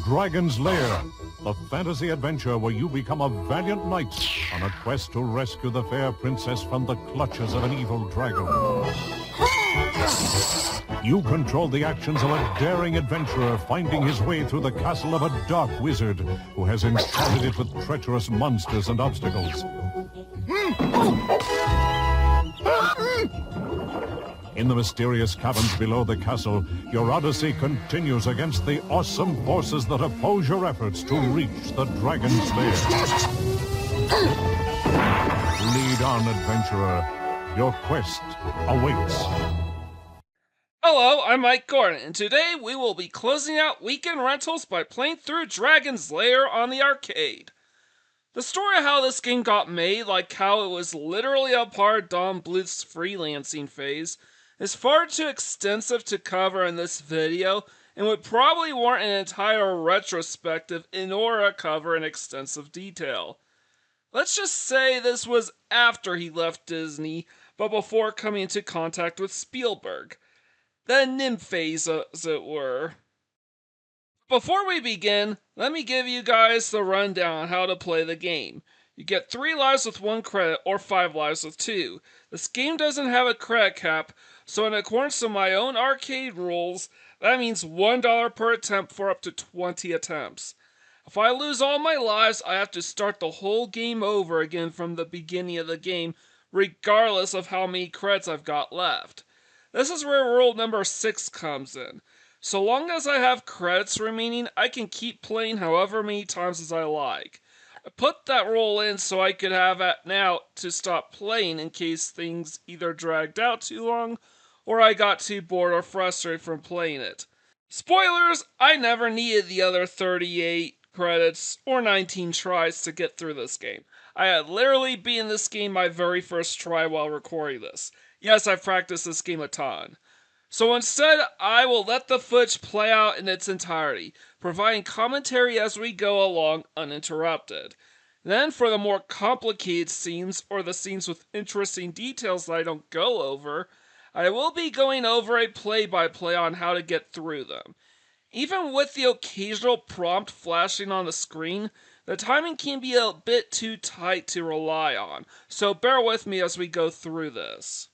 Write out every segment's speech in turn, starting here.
Dragon's Lair, the fantasy adventure where you become a valiant knight on a quest to rescue the fair princess from the clutches of an evil dragon. You control the actions of a daring adventurer finding his way through the castle of a dark wizard who has enchanted it with treacherous monsters and obstacles. In the mysterious caverns below the castle, your odyssey continues against the awesome forces that oppose your efforts to reach the Dragon's Lair. Lead on, adventurer. Your quest awaits. Hello, I'm Mike Gordon, and today we will be closing out weekend rentals by playing through Dragon's Lair on the arcade. The story of how this game got made, like how it was literally a part of Don Bluth's freelancing phase, is far too extensive to cover in this video, and would probably warrant an entire retrospective in order to cover in extensive detail. Let's just say this was after he left Disney, but before coming into contact with Spielberg. The NIMH phase, as it were. Before we begin, let me give you guys the rundown on how to play the game. You get 3 lives with 1 credit, or 5 lives with 2. This game doesn't have a credit cap, so in accordance to my own arcade rules, that means $1 per attempt for up to 20 attempts. If I lose all my lives, I have to start the whole game over again from the beginning of the game, regardless of how many credits I've got left. This is where rule number 6 comes in. So long as I have credits remaining, I can keep playing however many times as I like. I put that rule in so I could have it now to stop playing in case things either dragged out too long, or I got too bored or frustrated from playing it. Spoilers, I never needed the other 38 credits or 19 tries to get through this game. I had literally beaten this game my very first try while recording this. Yes, I've practiced this game a ton. So instead, I will let the footage play out in its entirety, providing commentary as we go along uninterrupted. Then for the more complicated scenes, or the scenes with interesting details that I don't go over, I will be going over a play-by-play on how to get through them. Even with the occasional prompt flashing on the screen, the timing can be a bit too tight to rely on, so bear with me as we go through this.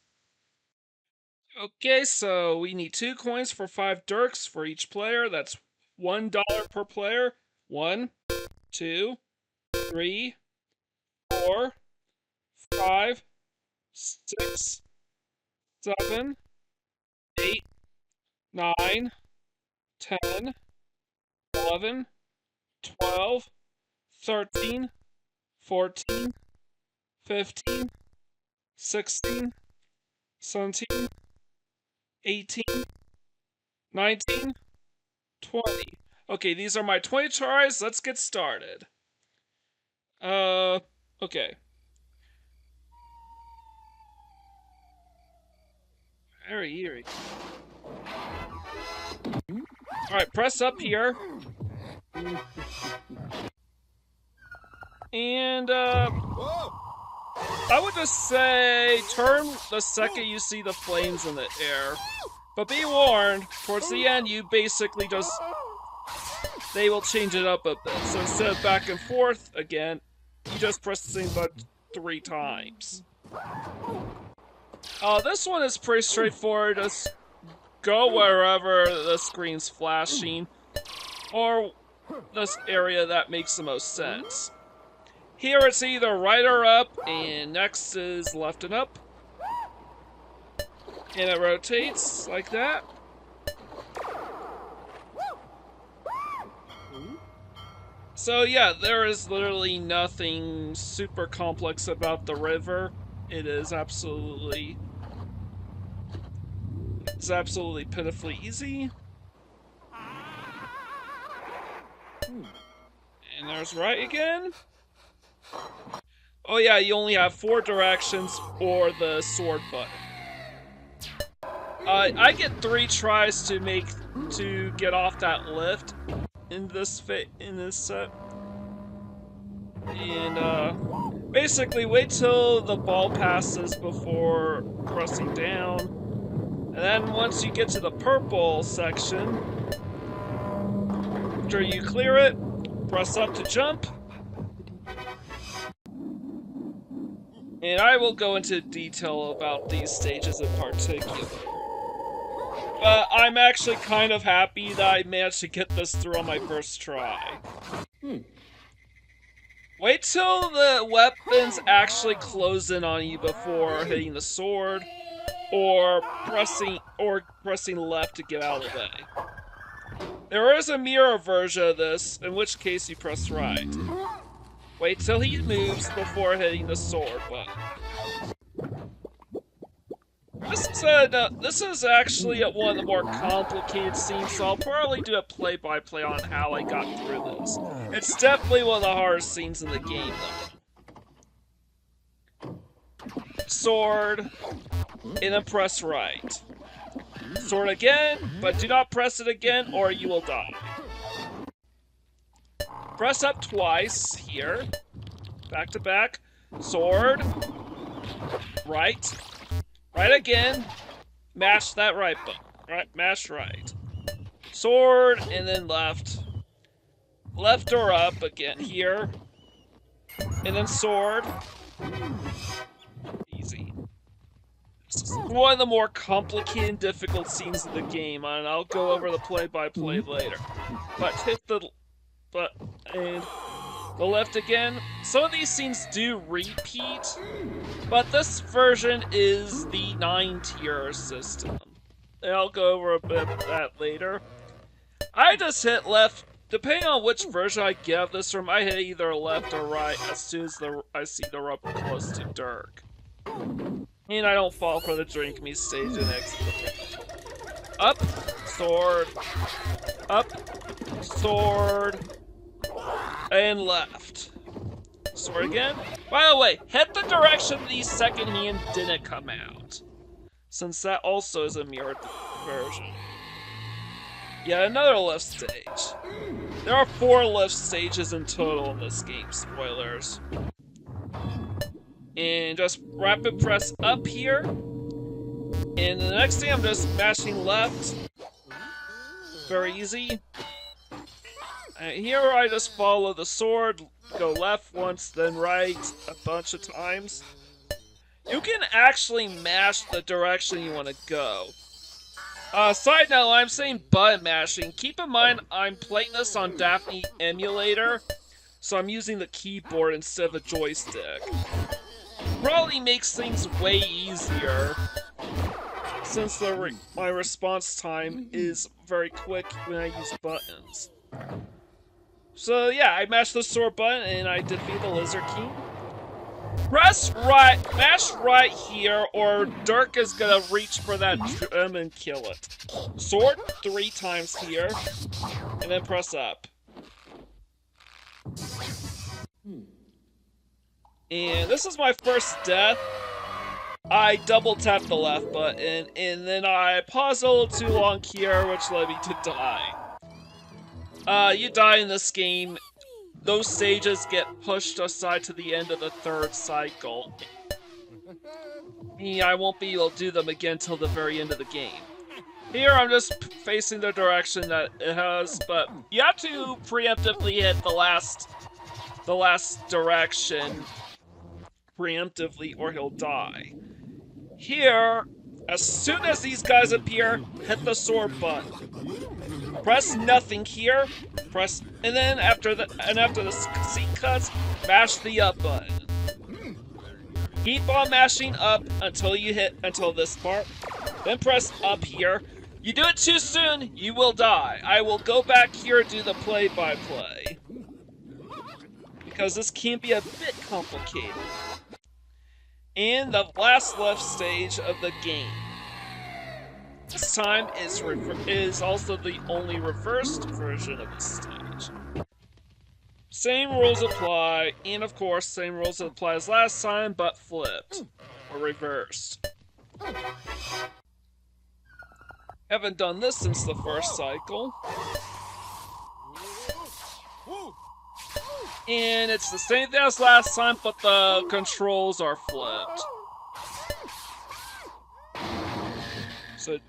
Okay, so we need 2 coins for 5 dirks for each player. That's $1 per player. 1, 2, 3, 4, 5, 6, 7, 8, 9, 10, 11, 12, 13, 14, 15, 16, 17, 18, 19, 20. Okay, these are my 20 tries. Let's get started. Okay. Very eerie. Alright, press up here. And, I would just say, turn the second you see the flames in the air. But be warned, towards the end you basically just... they will change it up a bit. So instead of back and forth, again, you just press the same button 3 times. This one is pretty straightforward. Just go wherever the screen's flashing, or this area that makes the most sense. Here it's either right or up, and next is left and up. And it rotates like that. So yeah, there is literally nothing super complex about the river. It's absolutely pitifully easy. And there's right again. Oh yeah, you only have 4 directions or the sword button. I get 3 tries to get off that lift in this set. And basically wait till the ball passes before pressing down. And then once you get to the purple section, After you clear it, press up to jump. And I will go into detail about these stages in particular. But I'm actually kind of happy that I managed to get this through on my first try. Wait till the weapons actually close in on you before hitting the sword, or pressing left to get out of the way. There is a mirror version of this, in which case you press right. Wait till he moves before hitting the sword button. This is actually one of the more complicated scenes, so I'll probably do a play-by-play on how I got through this. It's definitely one of the hardest scenes in the game, though. Sword, and then press right. Sword again, but do not press it again or you will die. Press up twice, here. Back to back. Sword. Right. Right again. Mash that right button. Right, mash right. Sword, and then left. Left or up again, here. And then sword. Easy. This is one of the more complicated and difficult scenes of the game, and I'll go over the play-by-play later. But hit the... and the left again. Some of these scenes do repeat, but this version is the 9-tier system. And I'll go over a bit of that later. I just hit left. Depending on which version I get of this from, I hit either left or right as soon as I see the rubber close to Dirk. And I don't fall for the drink me stage and exit. Up, sword, up, sword, and left. Sword again. By the way, hit the direction the second hand didn't come out, since that also is a mirrored version. Yet another lift stage. There are 4 lift stages in total in this game, spoilers. And just rapid press up here. And the next thing I'm just mashing left. Very easy. And here I just follow the sword, go left once, then right a bunch of times. You can actually mash the direction you want to go. Side note, I'm saying button mashing. Keep in mind, I'm playing this on Daphne emulator, so I'm using the keyboard instead of a joystick. Probably makes things way easier, since my response time is very quick when I use buttons. So yeah, I mashed the sword button and I defeat the Lizard King. Press right, mash right here, or Dirk is gonna reach for that gem and kill it. Sword 3 times here, and then press up. And this is my first death. I double tap the left button, and then I pause a little too long here, which led me to die. You die in this game. Those stages get pushed aside to the end of the 3rd cycle. I won't be able to do them again till the very end of the game. Here I'm just facing the direction that it has, but you have to preemptively hit the last direction preemptively or he'll die. Here, as soon as these guys appear, hit the sword button. Press nothing here. Press, and then after the scene cuts, mash the up button. Keep on mashing up until this part. Then press up here. You do it too soon, you will die. I will go back here and do the play-by-play, because this can be a bit complicated. And the last left stage of the game. This time is also the only reversed version of this stage. Same rules apply, and of course, same rules apply as last time, but flipped, or reversed. Haven't done this since the first cycle. And it's the same thing as last time, but the controls are flipped. So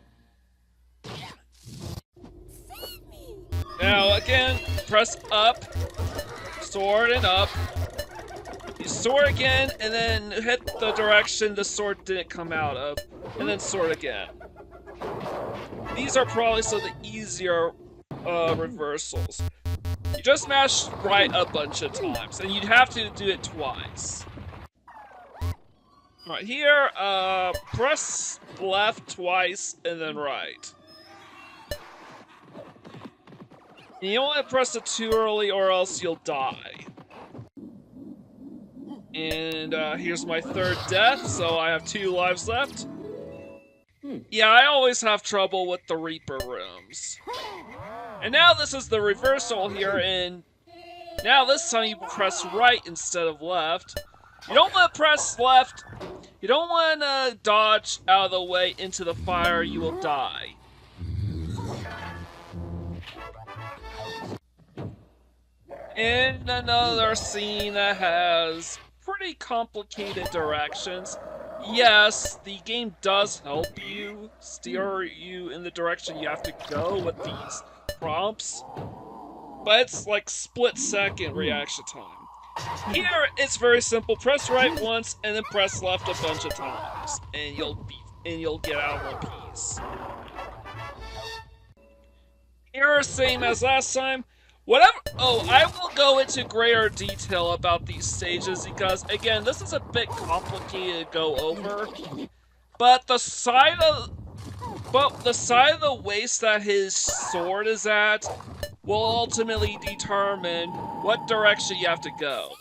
now again, press up, sword, and up. You sword again, and then hit the direction the sword didn't come out of, and then sword again. These are probably some of the easier reversals. You just mash right a bunch of times, and you'd have to do it twice. Right here, press left twice, and then right. And you don't want to press it too early, or else you'll die. And here's my third death, so I have 2 lives left. Yeah, I always have trouble with the Reaper rooms. And now this is the reversal here, and now this time you press right instead of left. You don't want to press left. You don't want to dodge out of the way into the fire, you will die. In another scene that has pretty complicated directions. Yes, the game does help you, steer you in the direction you have to go with these prompts, but it's like split-second reaction time. Here, it's very simple. Press right once, and then press left a bunch of times, and you'll get out of one piece. Here, same as last time. Whatever. Oh, I will go into greater detail about these stages because, again, this is a bit complicated to go over. But the side of the waist that his sword is at will ultimately determine what direction you have to go.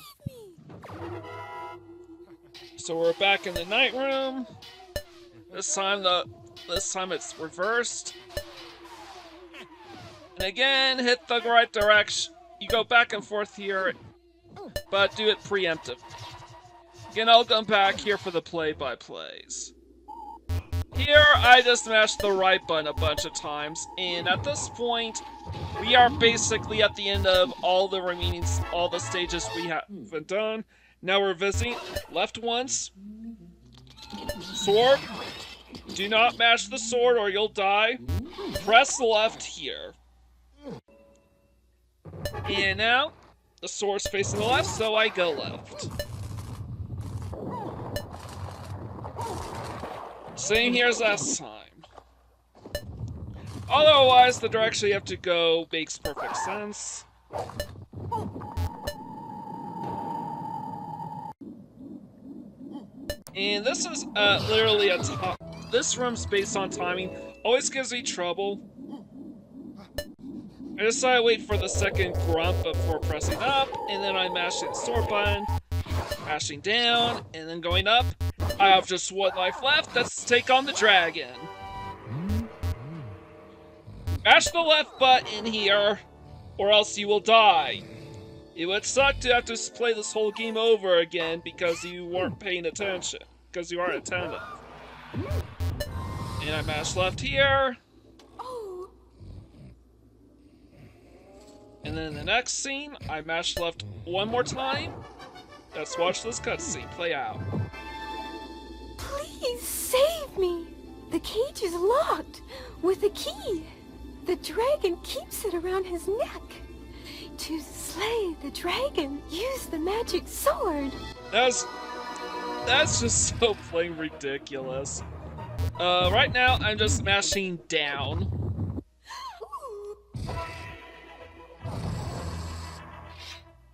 So we're back in the night room. This time it's reversed. And again, hit the right direction. You go back and forth here, but do it preemptively. Again, I'll come back here for the play-by-plays. Here, I just mashed the right button a bunch of times, and at this point, we are basically at the end of all the stages we haven't done. Now we're visiting left once. Sword. Do not mash the sword or you'll die. Press left here. And now, the sword's facing the left, so I go left. Same here as last time. Otherwise, the direction you have to go makes perfect sense. And this is literally this room's based on timing. Always gives me trouble. I decided to wait for the second grump before pressing up, and then I'm mashing the sword button, mashing down, and then going up. I have just 1 life left. Let's take on the dragon. Mash the left button here, or else you will die. It would suck to have to play this whole game over again because you weren't paying attention, because you aren't attentive. And I mash left here. And then in the next scene, I mash left 1 more time. Let's watch this cutscene play out. Please save me! The cage is locked with a key. The dragon keeps it around his neck. To slay the dragon, use the magic sword. That's just so plain ridiculous. Right now, I'm just mashing down.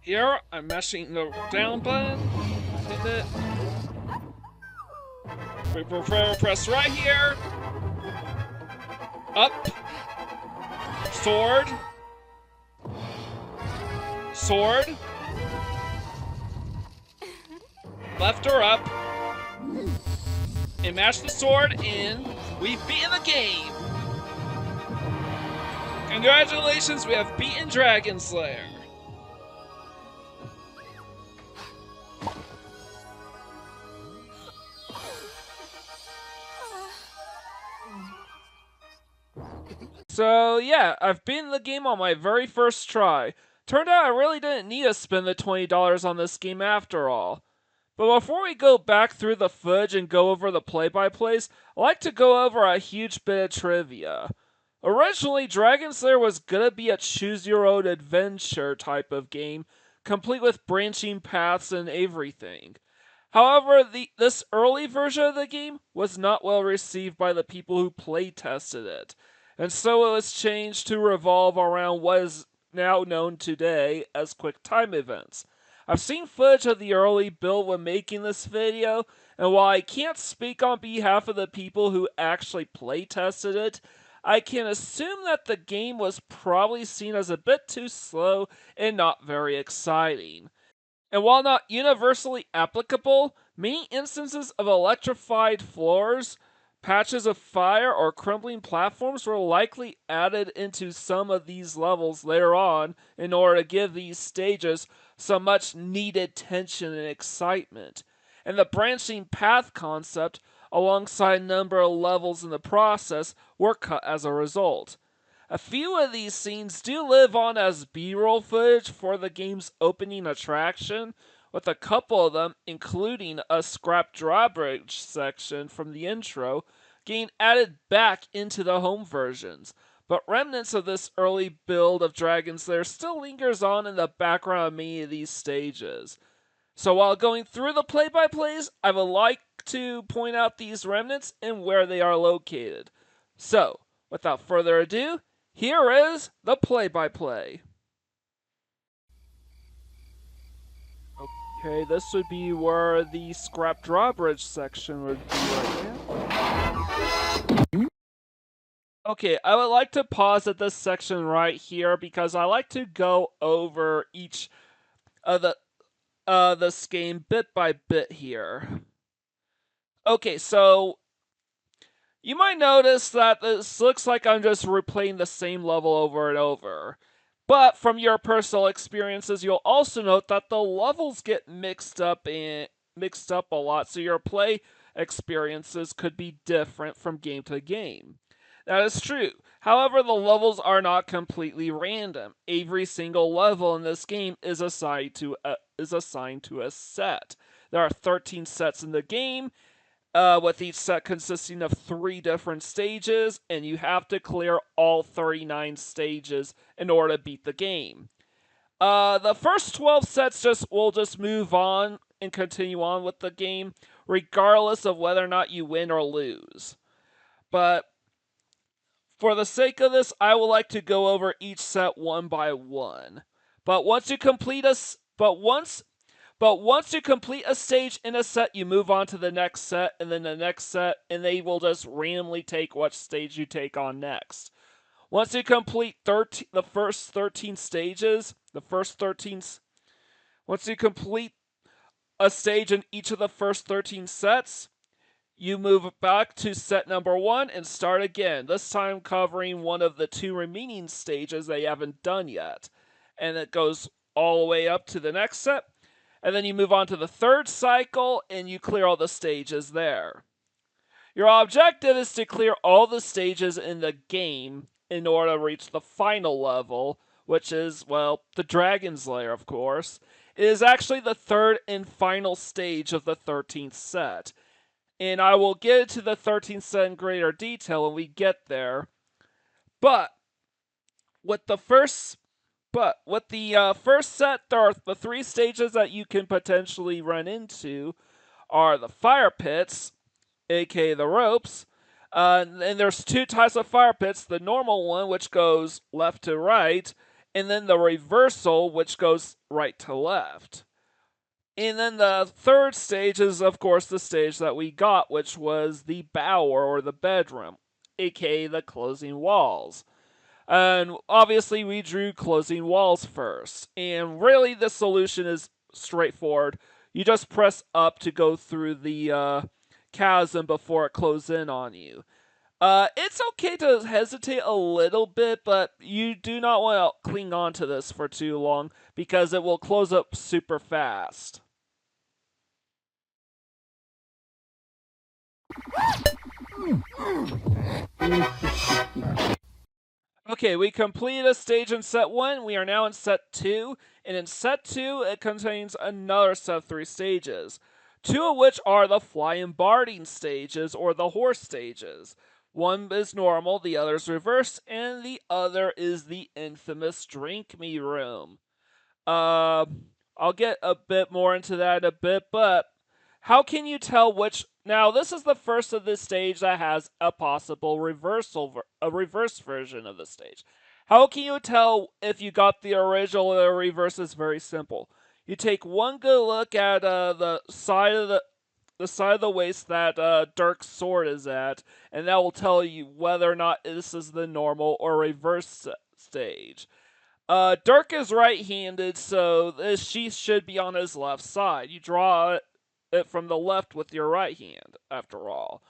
Here, I'm mashing the down button. Hit it. We press right here. Up. Sword. Sword. Left or up. And mash the sword in. We've beaten the game. Congratulations, we have beaten Dragon Slayer. So yeah, I've beaten the game on my very first try. Turned out I really didn't need to spend the $20 on this game after all. But before we go back through the footage and go over the play-by-plays, I'd like to go over a huge bit of trivia. Originally, Dragon's Lair was gonna be a choose-your-own-adventure type of game, complete with branching paths and everything. However, this early version of the game was not well received by the people who playtested it, and so it was changed to revolve around what is now known today as quick time events. I've seen footage of the early build when making this video, and while I can't speak on behalf of the people who actually playtested it, I can assume that the game was probably seen as a bit too slow and not very exciting. And while not universally applicable, many instances of electrified floors, patches of fire, or crumbling platforms were likely added into some of these levels later on in order to give these stages some much needed tension and excitement. And the branching path concept, alongside a number of levels in the process, were cut as a result. A few of these scenes do live on as B-roll footage for the game's opening attraction, with a couple of them, including a scrap drawbridge section from the intro, getting added back into the home versions. But remnants of this early build of Dragon's Lair still lingers on in the background of many of these stages. So while going through the play-by-plays, I would like to point out these remnants and where they are located. So, without further ado, here is the play-by-play. Okay, this would be where the scrap drawbridge section would be right here. Okay, I would like to pause at this section right here because I like to go over each of this game bit by bit here. Okay, so you might notice that this looks like I'm just replaying the same level over and over. But from your personal experiences, you'll also note that the levels get mixed up a lot, so your play experiences could be different from game to game. That is true. However, the levels are not completely random. Every single level in this game is assigned to a set. There are 13 sets in the game, with each set consisting of 3 different stages, and you have to clear all 39 stages in order to beat the game. The first 12 sets will just move on and continue on with the game, regardless of whether or not you win or lose. But for the sake of this, I would like to go over each set one by one. But once you complete a stage in a set, you move on to the next set, and then the next set, and they will just randomly take what stage you take on next. Once you complete the first 13 stages, once you complete a stage in each of the first 13 sets, you move back to set number 1 and start again, this time covering one of the 2 remaining stages they haven't done yet. And it goes all the way up to the next set. And then you move on to the third cycle, and you clear all the stages there. Your objective is to clear all the stages in the game in order to reach the final level, which is, well, the Dragon's Lair, of course. It is actually the third and final stage of the 13th set. And I will get into the 13th set in greater detail when we get there. But with the first set, there are the 3 stages that you can potentially run into are the fire pits, aka the ropes, and there's 2 types of fire pits, the normal one, which goes left to right, and then the reversal, which goes right to left. And then the third stage is, of course, the stage that we got, which was the bower, or the bedroom, aka the closing walls. And obviously we drew closing walls first. And really the solution is straightforward. You just press up to go through the chasm before it closes in on you. It's okay to hesitate a little bit, but you do not want to cling on to this for too long because it will close up super fast. Okay, we completed a stage in set 1, we are now in set 2, and in set 2 it contains another set of 3 stages, 2 of which are the fly and barding stages, or the horse stages. One is normal, the other's reverse, and the other is the infamous Drink Me room. I'll get a bit more into that in a bit, but how can you tell which... Now, this is the first of this stage that has a possible a reverse version of the stage. How can you tell if you got the original or the reverse? Is very simple. You take one good look at the side of the waist that Dirk's sword is at, and that will tell you whether or not this is the normal or reverse stage. Dirk is right-handed, so this sheath should be on his left side. You draw it from the left with your right hand, after all.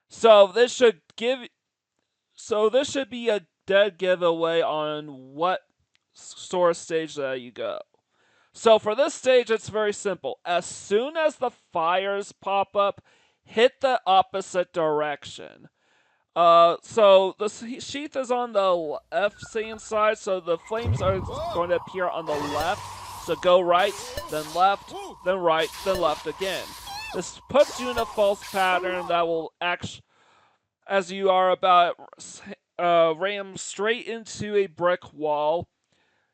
So this should be a dead giveaway on what sort of stage that you go. So for this stage, it's very simple. As soon as the fires pop up, hit the opposite direction. So the sheath is on the left-hand side, so the flames are going to appear on the left. So go right, then left, then right, then left again. This puts you in a false pattern that will as you are about ram straight into a brick wall.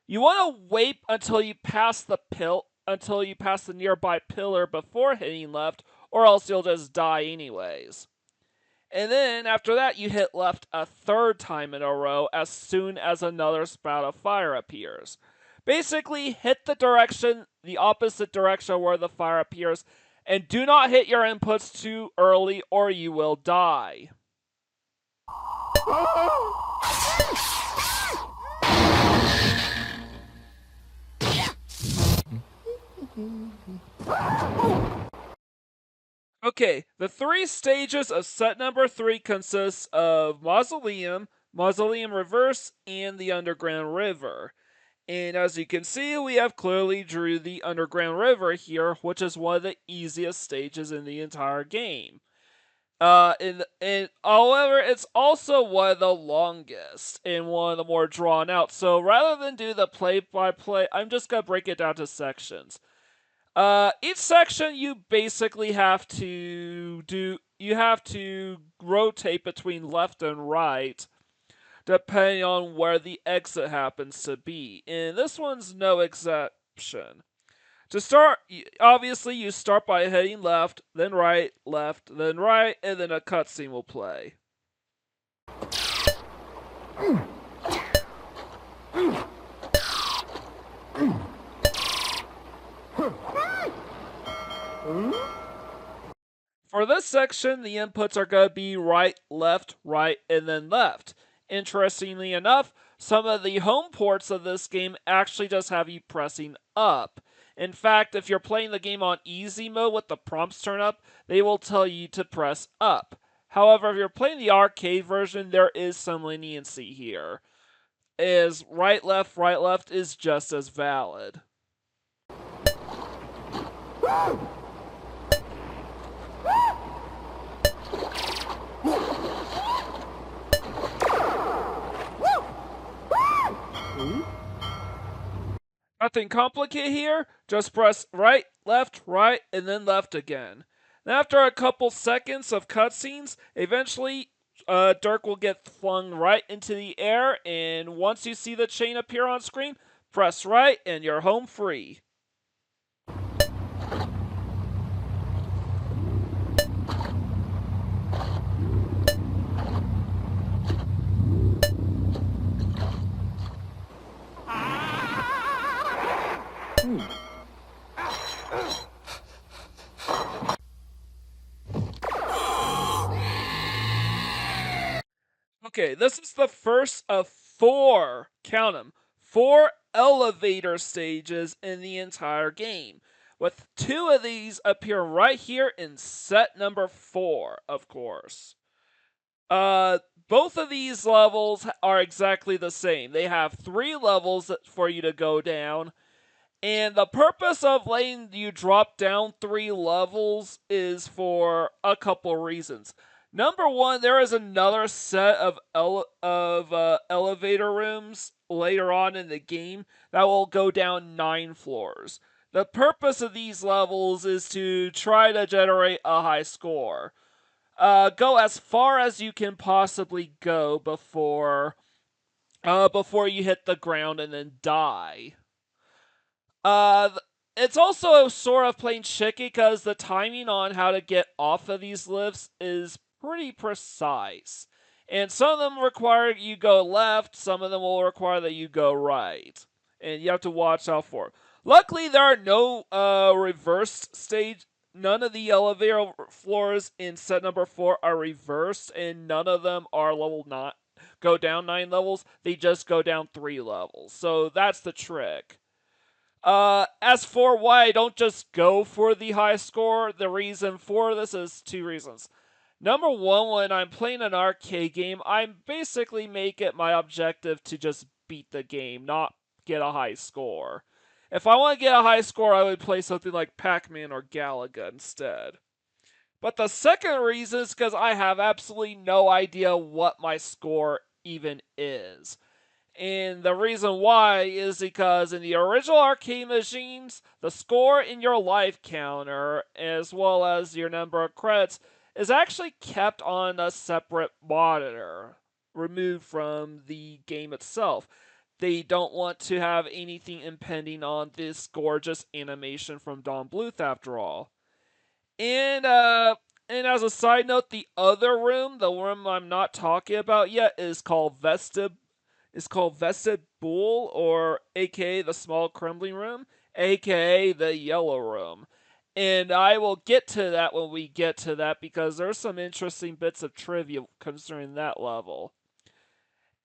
You want to wait until you pass the nearby pillar before hitting left, or else you'll just die anyways. And then after that, you hit left a third time in a row as soon as another spout of fire appears. Basically, hit the opposite direction where the fire appears, and do not hit your inputs too early or you will die. Okay, the 3 stages of set number 3 consists of Mausoleum, Mausoleum Reverse, and the Underground River. And as you can see, we have clearly drew the Underground River here, which is one of the easiest stages in the entire game. However, it's also one of the longest and one of the more drawn out. So rather than do the play-by-play, I'm just gonna break it down to sections. Each section you basically have to rotate between left and right, depending on where the exit happens to be. And this one's no exception. To start, obviously you start by hitting left, then right, and then a cutscene will play. For this section, the inputs are going to be right, and then left. Interestingly enough, some of the home ports of this game actually just have you pressing up. In fact, if you're playing the game on easy mode with the prompts turned up, they will tell you to press up. However, if you're playing the arcade version, there is some leniency here. Right, left is just as valid. Nothing complicated here, just press right, and then left again. And after a couple seconds of cutscenes, eventually Dirk will get flung right into the air, and once you see the chain appear on screen, press right and you're home free. Okay, this is the first of 4, count them, 4 elevator stages in the entire game, with 2 of these appear right here in set number 4, of course. Both of these levels are exactly the same. They have 3 levels for you to go down, and the purpose of letting you drop down 3 levels is for a couple reasons. Number 1, there is another set of elevator rooms later on in the game that will go down 9 floors. The purpose of these levels is to try to generate a high score. go as far as you can possibly go before you hit the ground and then die. It's also sort of playing tricky because the timing on how to get off of these lifts is pretty precise. And some of them require you go left, some of them will require that you go right. And you have to watch out for it. Luckily, there are no reversed stage. None of the elevator floors in set number 4 are reversed, and none of them are level 9. Go down 9 levels. They just go down 3 levels. So that's the trick. As for why I don't just go for the high score, the reason for this is 2 reasons. Number 1, when I'm playing an arcade game, I basically make it my objective to just beat the game, not get a high score. If I want to get a high score, I would play something like Pac-Man or Galaga instead. But the second reason is because I have absolutely no idea what my score even is. And the reason why is because in the original arcade machines, the score in your life counter, as well as your number of credits, is actually kept on a separate monitor, removed from the game itself. They don't want to have anything impending on this gorgeous animation from Don Bluth, after all. And as a side note, the other room, the room I'm not talking about yet, is called Vestibule, or aka the small crumbling room, aka the yellow room. And I will get to that when we get to that, because there's some interesting bits of trivia concerning that level.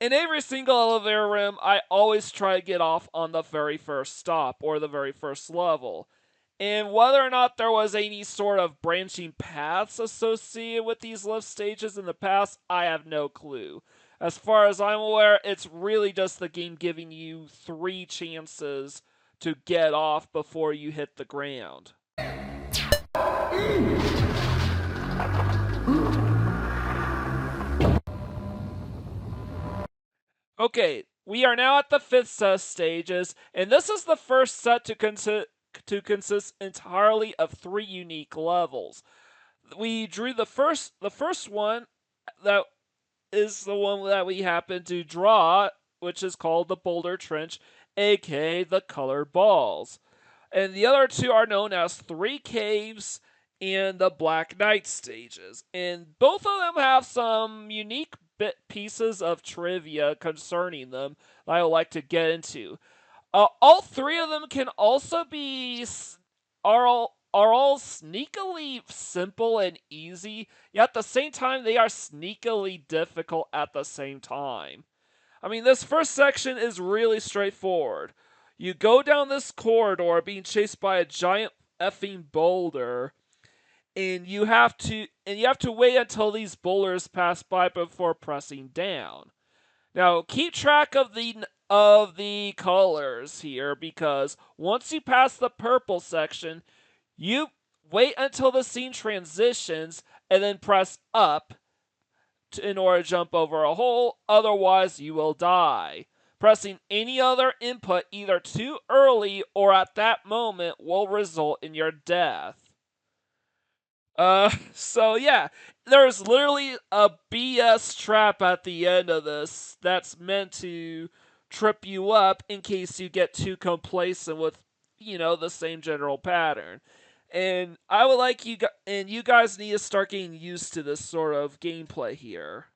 In every single elevator room, I always try to get off on the very first stop, or the very first level. And whether or not there was any sort of branching paths associated with these lift stages in the past, I have no clue. As far as I'm aware, it's really just the game giving you 3 chances to get off before you hit the ground. Okay, we are now at the 5th set of stages, and this is the first set to consist entirely of 3 unique levels. We drew the first one that is the one that we happen to draw, which is called the Boulder Trench, aka the colored balls. And the other 2 are known as 3 caves and the Black Knight stages. And both of them have some unique pieces of trivia concerning them that I would like to get into. All 3 of them can also be are all sneakily simple and easy, yet at the same time they are sneakily difficult at the same time. I mean, this first section is really straightforward. You go down this corridor being chased by a giant effing boulder, and you have to wait until these boulders pass by before pressing down. Now, keep track of the colors here, because once you pass the purple section, you wait until the scene transitions and then press up in order to jump over a hole, otherwise you will die. Pressing any other input either too early or at that moment will result in your death. So yeah, there's literally a BS trap at the end of this that's meant to trip you up in case you get too complacent with, the same general pattern. And I would like you guys need to start getting used to this sort of gameplay here.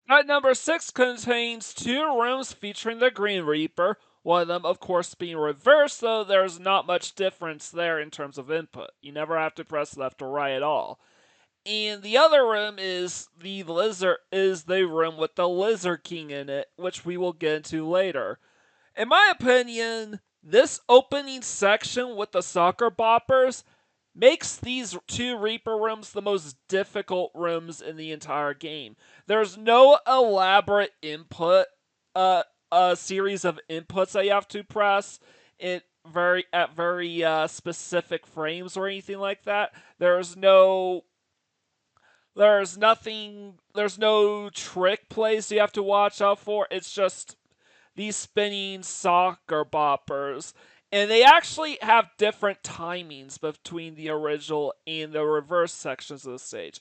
Set number 6 contains 2 rooms featuring the Green Reaper, one of them of course being reversed, though there's not much difference there in terms of input. You never have to press left or right at all. And the other room is the room with the Lizard King in it, which we will get into later. In my opinion, this opening section with the soccer boppers makes these 2 Reaper rooms the most difficult rooms in the entire game. There's no elaborate input, a series of inputs that you have to press very specific frames or anything like that. There's no trick plays you have to watch out for. It's just these spinning soccer boppers. And they actually have different timings between the original and the reverse sections of the stage.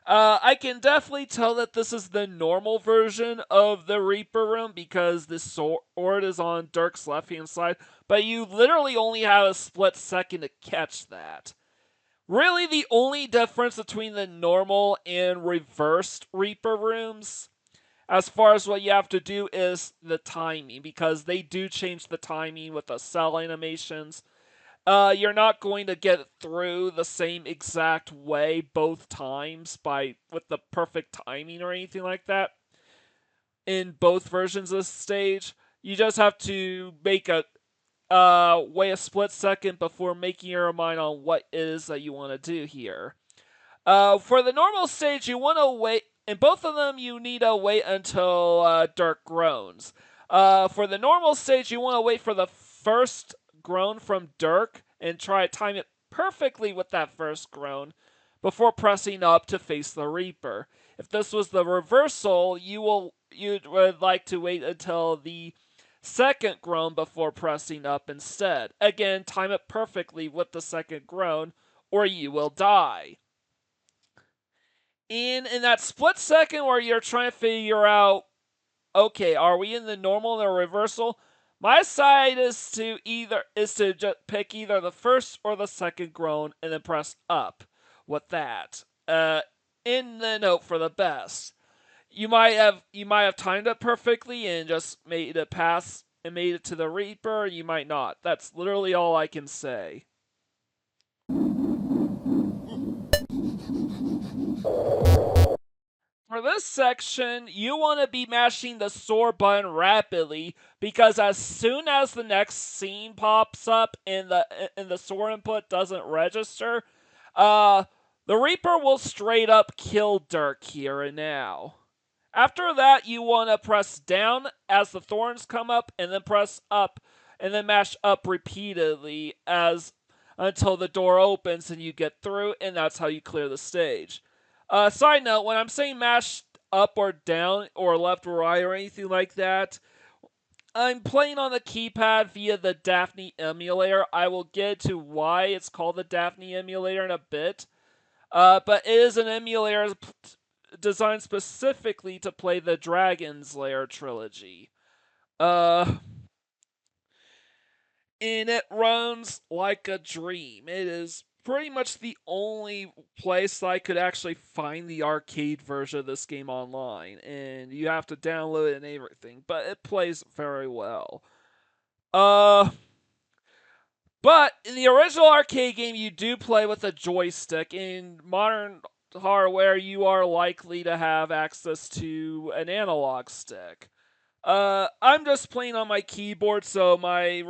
I can definitely tell that this is the normal version of the Reaper room because the sword is on Dirk's left hand side, but you literally only have a split second to catch that. Really, the only difference between the normal and reversed Reaper rooms, as far as what you have to do, is the timing, because they do change the timing with the cell animations. You're not going to get through the same exact way both times with the perfect timing or anything like that in both versions of the stage. You just have to wait a split second before making your mind on what it is that you want to do here. For the normal stage, you want to wait. In both of them, you need to wait until Dirk groans. For the normal stage, you want to wait for the first groan from Dirk and try to time it perfectly with that first groan before pressing up to face the Reaper. If this was the reversal, you would like to wait until the second groan before pressing up instead. Again, time it perfectly with the second groan, or you will die. And in that split second where you're trying to figure out, okay, are we in the normal or reversal? My side is to just pick either the first or the second groan and then press up with that. In the note for the best. You might have timed it perfectly and just made it pass and made it to the Reaper. You might not. That's literally all I can say. For this section, you want to be mashing the sword button rapidly because as soon as the next scene pops up and the sword input doesn't register, the Reaper will straight up kill Dirk here and now. After that, you want to press down as the thorns come up and then press up and then mash up repeatedly until the door opens and you get through, and that's how you clear the stage. Side note, when I'm saying mash up or down or left or right or anything like that, I'm playing on the keypad via the Daphne emulator. I will get to why it's called the Daphne emulator in a bit. But it is an emulator designed specifically to play the Dragon's Lair trilogy. And it runs like a dream. It is pretty much the only place I could actually find the arcade version of this game online, and you have to download it and everything, but it plays very well. But in the original arcade game, you do play with a joystick. In modern hardware, you are likely to have access to an analog stick. I'm just playing on my keyboard, so my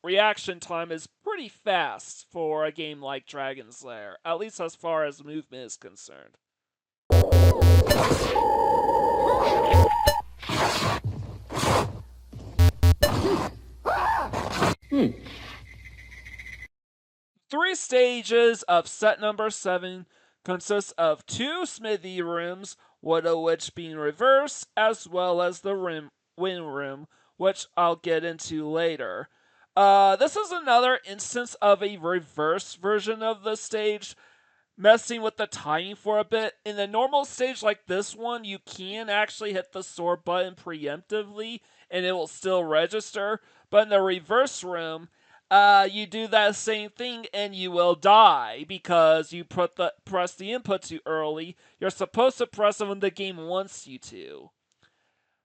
reaction time is pretty fast for a game like Dragon's Lair, at least as far as movement is concerned. Three stages of set number 7 consists of 2 Smithee rooms, one of which being reverse, as well as the win room, which I'll get into later. This is another instance of a reverse version of the stage, messing with the timing for a bit. In the normal stage like this one, you can actually hit the sword button preemptively, and it will still register. But in the reverse room, you do that same thing and you will die because you press the input too early. You're supposed to press it when the game wants you to.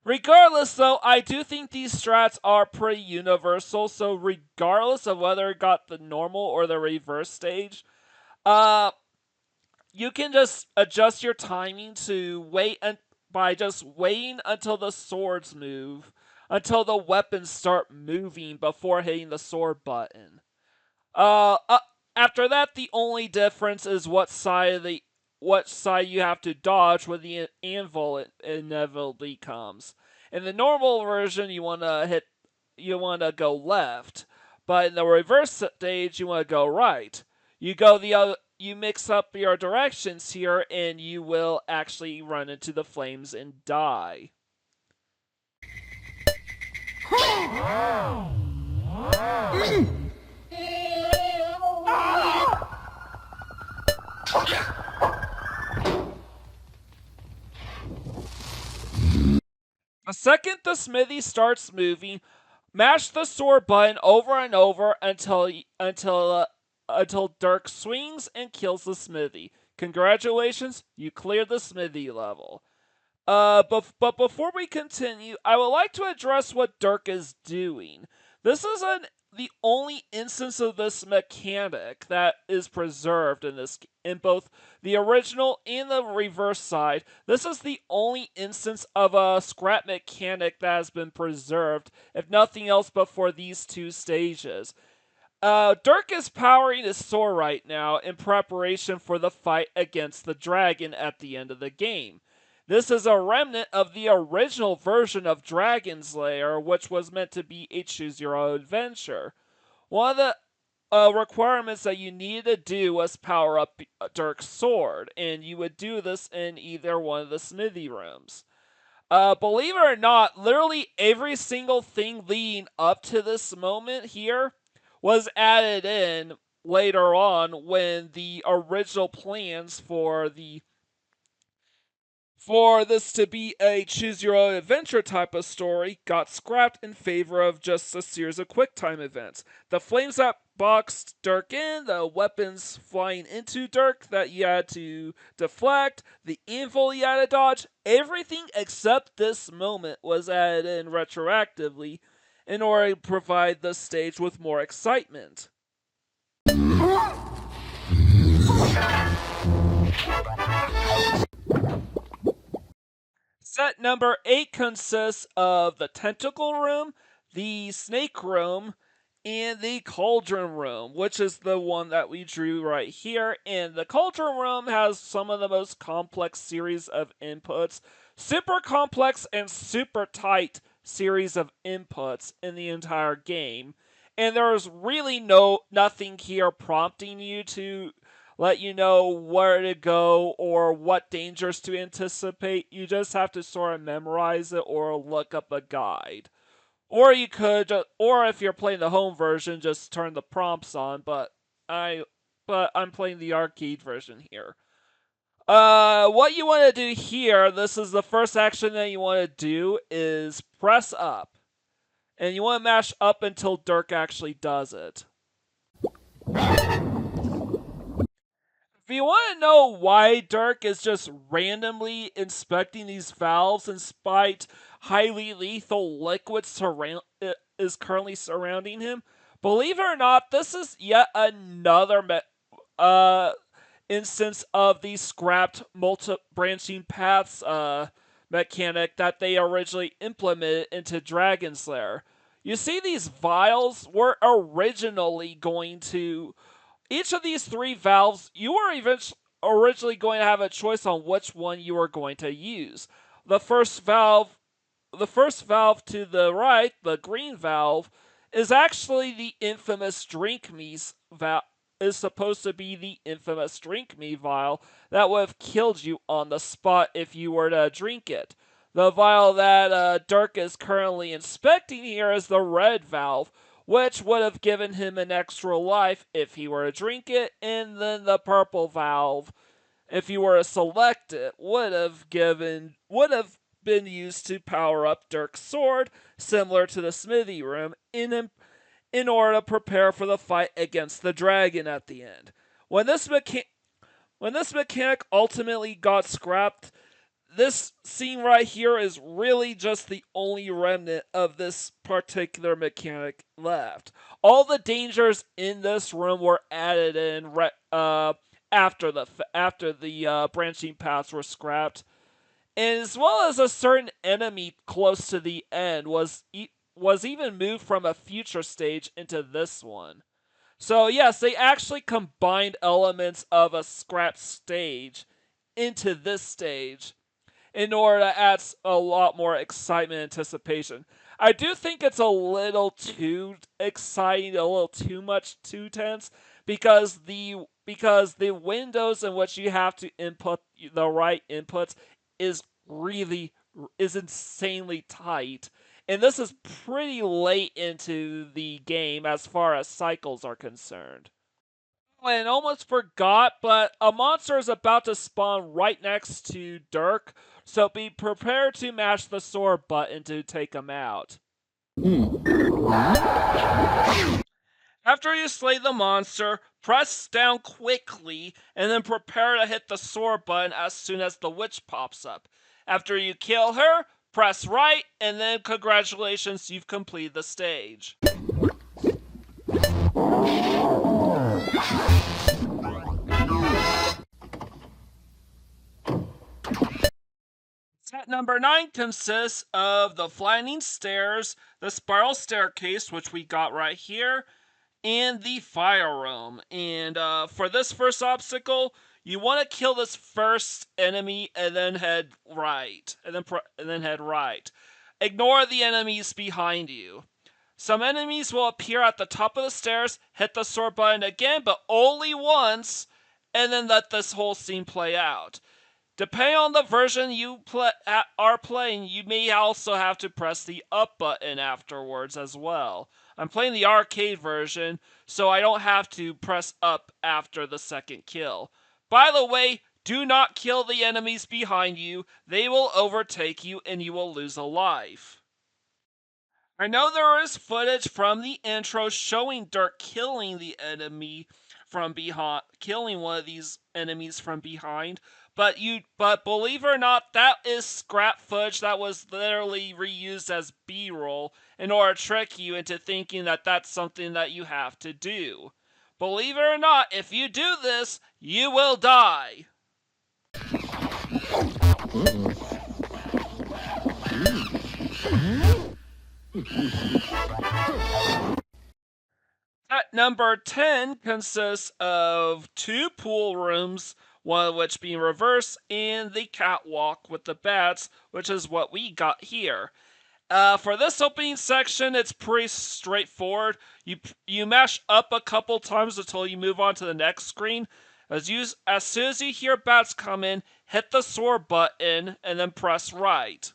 Regardless, though, I do think these strats are pretty universal, so regardless of whether it got the normal or the reverse stage, you can just adjust your timing to by just waiting until the swords move, until the weapons start moving before hitting the sword button. After that, the only difference is what side you have to dodge when the anvil inevitably comes. In the normal version, you want to go left, but in the reverse stage you want to go right. You go the other. You mix up your directions here, and you will actually run into the flames and die. The second the Smithee starts moving, mash the sword button over and over until Dirk swings and kills the Smithee. Congratulations, you cleared the Smithee level. But before we continue, I would like to address what Dirk is doing. This is the only instance of this mechanic that is preserved in both the original and the reverse side. This is the only instance of a scrap mechanic that has been preserved, if nothing else but for these two stages. Dirk is powering his sword right now in preparation for the fight against the dragon at the end of the game. This is a remnant of the original version of Dragon's Lair, which was meant to be a choose-your-own adventure. One of the requirements that you needed to do was power up Dirk's sword, and you would do this in either one of the Smithee rooms. Believe it or not, literally every single thing leading up to this moment here was added in later on when the original plans for this to be a choose-your-own-adventure type of story got scrapped in favor of just a series of quick-time events. The flames that boxed Dirk in, the weapons flying into Dirk that you had to deflect, the anvil you had to dodge, everything except this moment was added in retroactively in order to provide the stage with more excitement. Set number 8 consists of the Tentacle Room, the Snake Room, and the Cauldron Room, which is the one that we drew right here. And the Cauldron Room has some of the most complex series of inputs, super complex and super tight series of inputs in the entire game. And there's really nothing here prompting you to let you know where to go or what dangers to anticipate. You just have to sort of memorize it or look up a guide. Or you could, or if you're playing the home version, just turn the prompts on. But I'm playing the arcade version here. What you want to do here, this is the first action that you want to do, is press up. And you want to mash up until Dirk actually does it. If you want to know why Dirk is just randomly inspecting these valves despite highly lethal liquid is currently surrounding him, believe it or not, this is yet another instance of the scrapped multi-branching paths mechanic that they originally implemented into Dragon's Lair. You see, these vials were originally going to... Each of these three valves, you were originally going to have a choice on which one you were going to use. The first valve to the right, the green valve, is actually the infamous Drink Me valve. Is supposed to be the infamous Drink Me vial that would have killed you on the spot if you were to drink it. The vial that Dirk is currently inspecting here is the red valve, which would have given him an extra life if he were to drink it, and then the purple valve, if you were to select it, would have been used to power up Dirk's sword, similar to the Smithee room, in order to prepare for the fight against the dragon at the end. When this mechanic ultimately got scrapped, this scene right here is really just the only remnant of this particular mechanic left. All the dangers in this room were added in after the branching paths were scrapped, and as well as a certain enemy close to the end was even moved from a future stage into this one. So yes, they actually combined elements of a scrapped stage into this stage in order to add a lot more excitement and anticipation. I do think it's a little too exciting, a little too much, too tense, because the windows in which you have to input the right inputs is really is insanely tight. And this is pretty late into the game as far as cycles are concerned. And almost forgot, but a monster is about to spawn right next to Dirk, so be prepared to mash the sword button to take him out. After you slay the monster, press down quickly and then prepare to hit the sword button as soon as the witch pops up. After you kill her, press right, and then congratulations, you've completed the stage. Set number 9 consists of the Flattening Stairs, the Spiral Staircase, which we got right here, and the Fire Room. And for this first obstacle, you want to kill this first enemy and then head right. And then head right. Ignore the enemies behind you. Some enemies will appear at the top of the stairs, hit the sword button again, but only once, and then let this whole scene play out. Depending on the version you are playing, you may also have to press the up button afterwards as well. I'm playing the arcade version, so I don't have to press up after the second kill. By the way, do not kill the enemies behind you. They will overtake you and you will lose a life. I know there is footage from the intro showing Dirk killing the enemy from behind, killing one of these enemies from behind, but believe it or not, that is scrap footage that was literally reused as B-roll in order to trick you into thinking that that's something that you have to do. Believe it or not, if you do this, you will die. Set number 10 consists of 2 pool rooms, one of which being reversed, and the catwalk with the bats, which is what we got here. For this opening section, it's pretty straightforward. You mash up a couple times until you move on to the next screen. As soon as you hear bats come in, hit the sword button and then press right.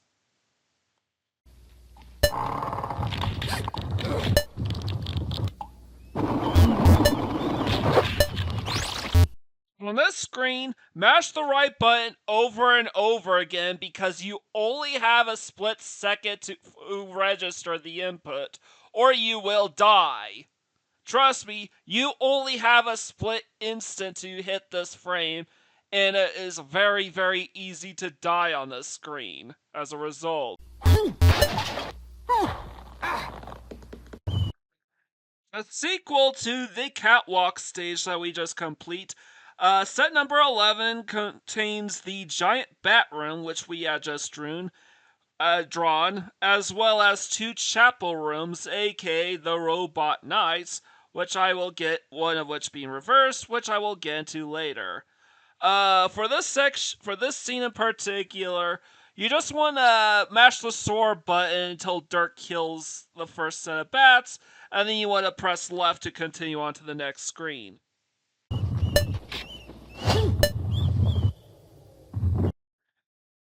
On this screen, mash the right button over and over again because you only have a split second to register the input, or you will die. Trust me, you only have a split instant to hit this frame, and it is very, very easy to die on this screen as a result. A sequel to the catwalk stage that we just complete, set number 11 contains the giant bat room, which we had just drawn, as well as 2 chapel rooms, aka the robot knights, which I will get, one of which being reversed, which I will get into later. For this scene in particular, you just want to mash the sword button until Dirk kills the first set of bats, and then you want to press left to continue on to the next screen.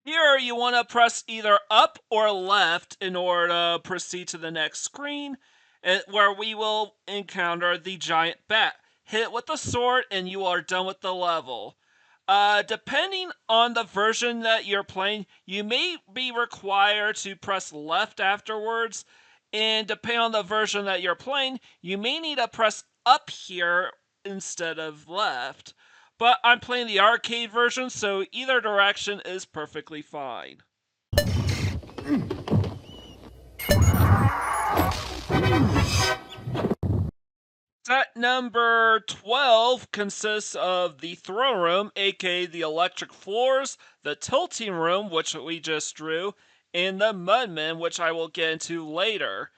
Here, you want to press either up or left in order to proceed to the next screen, where we will encounter the giant bat. Hit it with the sword and you are done with the level. Depending on the version that you're playing, you may be required to press left afterwards, and depending on the version that you're playing, you may need to press up here instead of left. But I'm playing the arcade version, so either direction is perfectly fine. Set number 12 consists of the throne room, aka the electric floors, the tilting room, which we just drew, and the Mudmen, which I will get into later.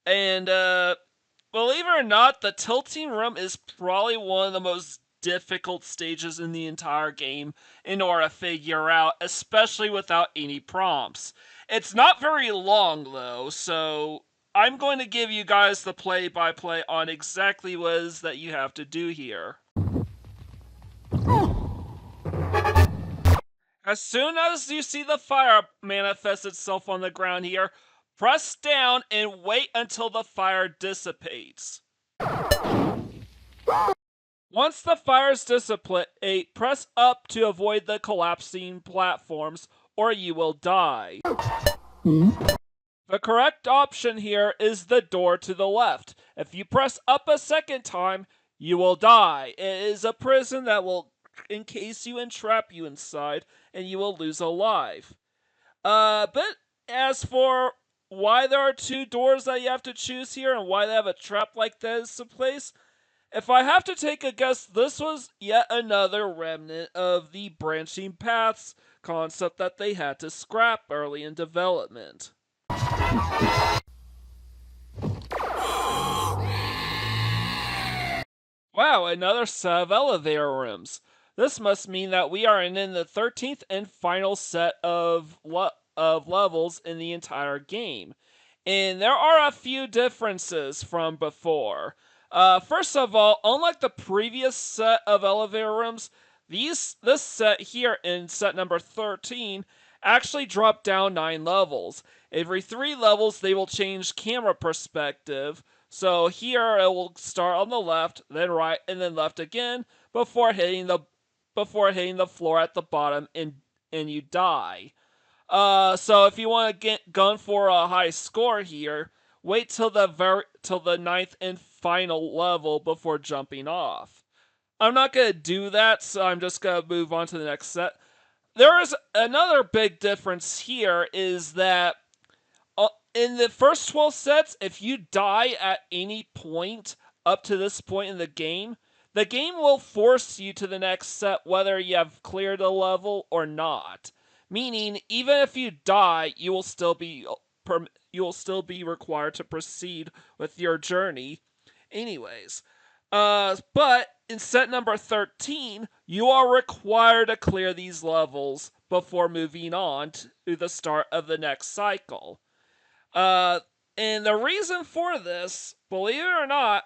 And believe it or not, the tilting room is probably one of the most difficult stages in the entire game in order to figure out, especially without any prompts. It's not very long though, so I'm going to give you guys the play-by-play on exactly what it is that you have to do here. As soon as you see the fire manifest itself on the ground here, press down and wait until the fire dissipates. Once the fires dissipate, press up to avoid the collapsing platforms or you will die. The correct option here is the door to the left. If you press up a second time, you will die. It is a prison that will encase you and trap you inside, and you will lose a life. But as for why there are two doors that you have to choose here and why they have a trap like this in place, if I have to take a guess, this was yet another remnant of the branching paths concept that they had to scrap early in development. Wow, another set of elevator rooms. This must mean that we are in the 13th and final set of levels in the entire game. And there are a few differences from before. First of all, unlike the previous set of elevator rooms, this set here in set number 13 actually dropped down 9 levels. Every 3 levels they will change camera perspective. So here it will start on the left, then right, and then left again before hitting the floor at the bottom and you die. So if you want to get gun for a high score here, wait till the 9th and final level before jumping off. I'm not gonna do that, so I'm just gonna move on to the next set. There is another big difference here is that in the first 12 sets, if you die at any point up to this point in the game will force you to the next set whether you have cleared a level or not. Meaning, even if you die, you will still be required to proceed with your journey anyways. But in set number 13, you are required to clear these levels before moving on to the start of the next cycle. And the reason for this, believe it or not,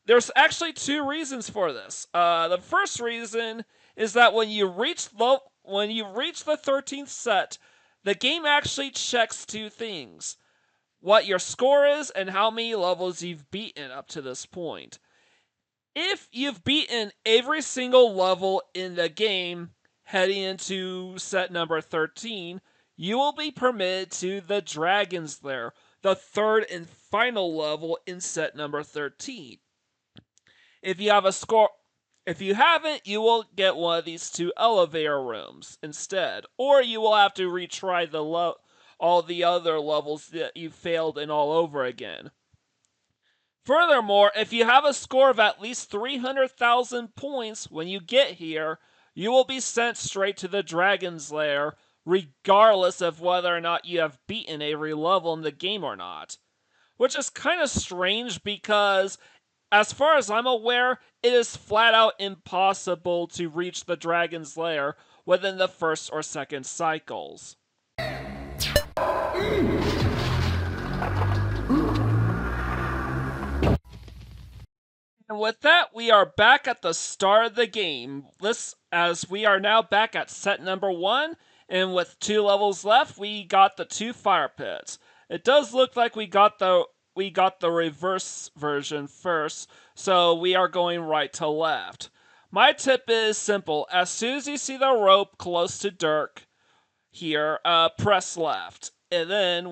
there's actually 2 reasons for this. The first reason is that when you reach the 13th set, the game actually checks 2 things: what your score is and how many levels you've beaten up to this point. If you've beaten every single level in the game heading into set number 13, you will be permitted to the Dragon's Lair, the 3rd and final level in set number 13. If you haven't, you will get one of these 2 elevator rooms instead, or you will have to retry all the other levels that you failed in all over again. Furthermore, if you have a score of at least 300,000 points when you get here, you will be sent straight to the Dragon's Lair, regardless of whether or not you have beaten every level in the game or not. Which is kind of strange because, as far as I'm aware, it is flat out impossible to reach the Dragon's Lair within the first or second cycles. And with that, we are back at the start of the game. As we are now back at set number 1, and with 2 levels left, we got the 2 fire pits. It does look like we got the reverse version first, so we are going right to left. My tip is simple: as soon as you see the rope close to Dirk here, press left. And then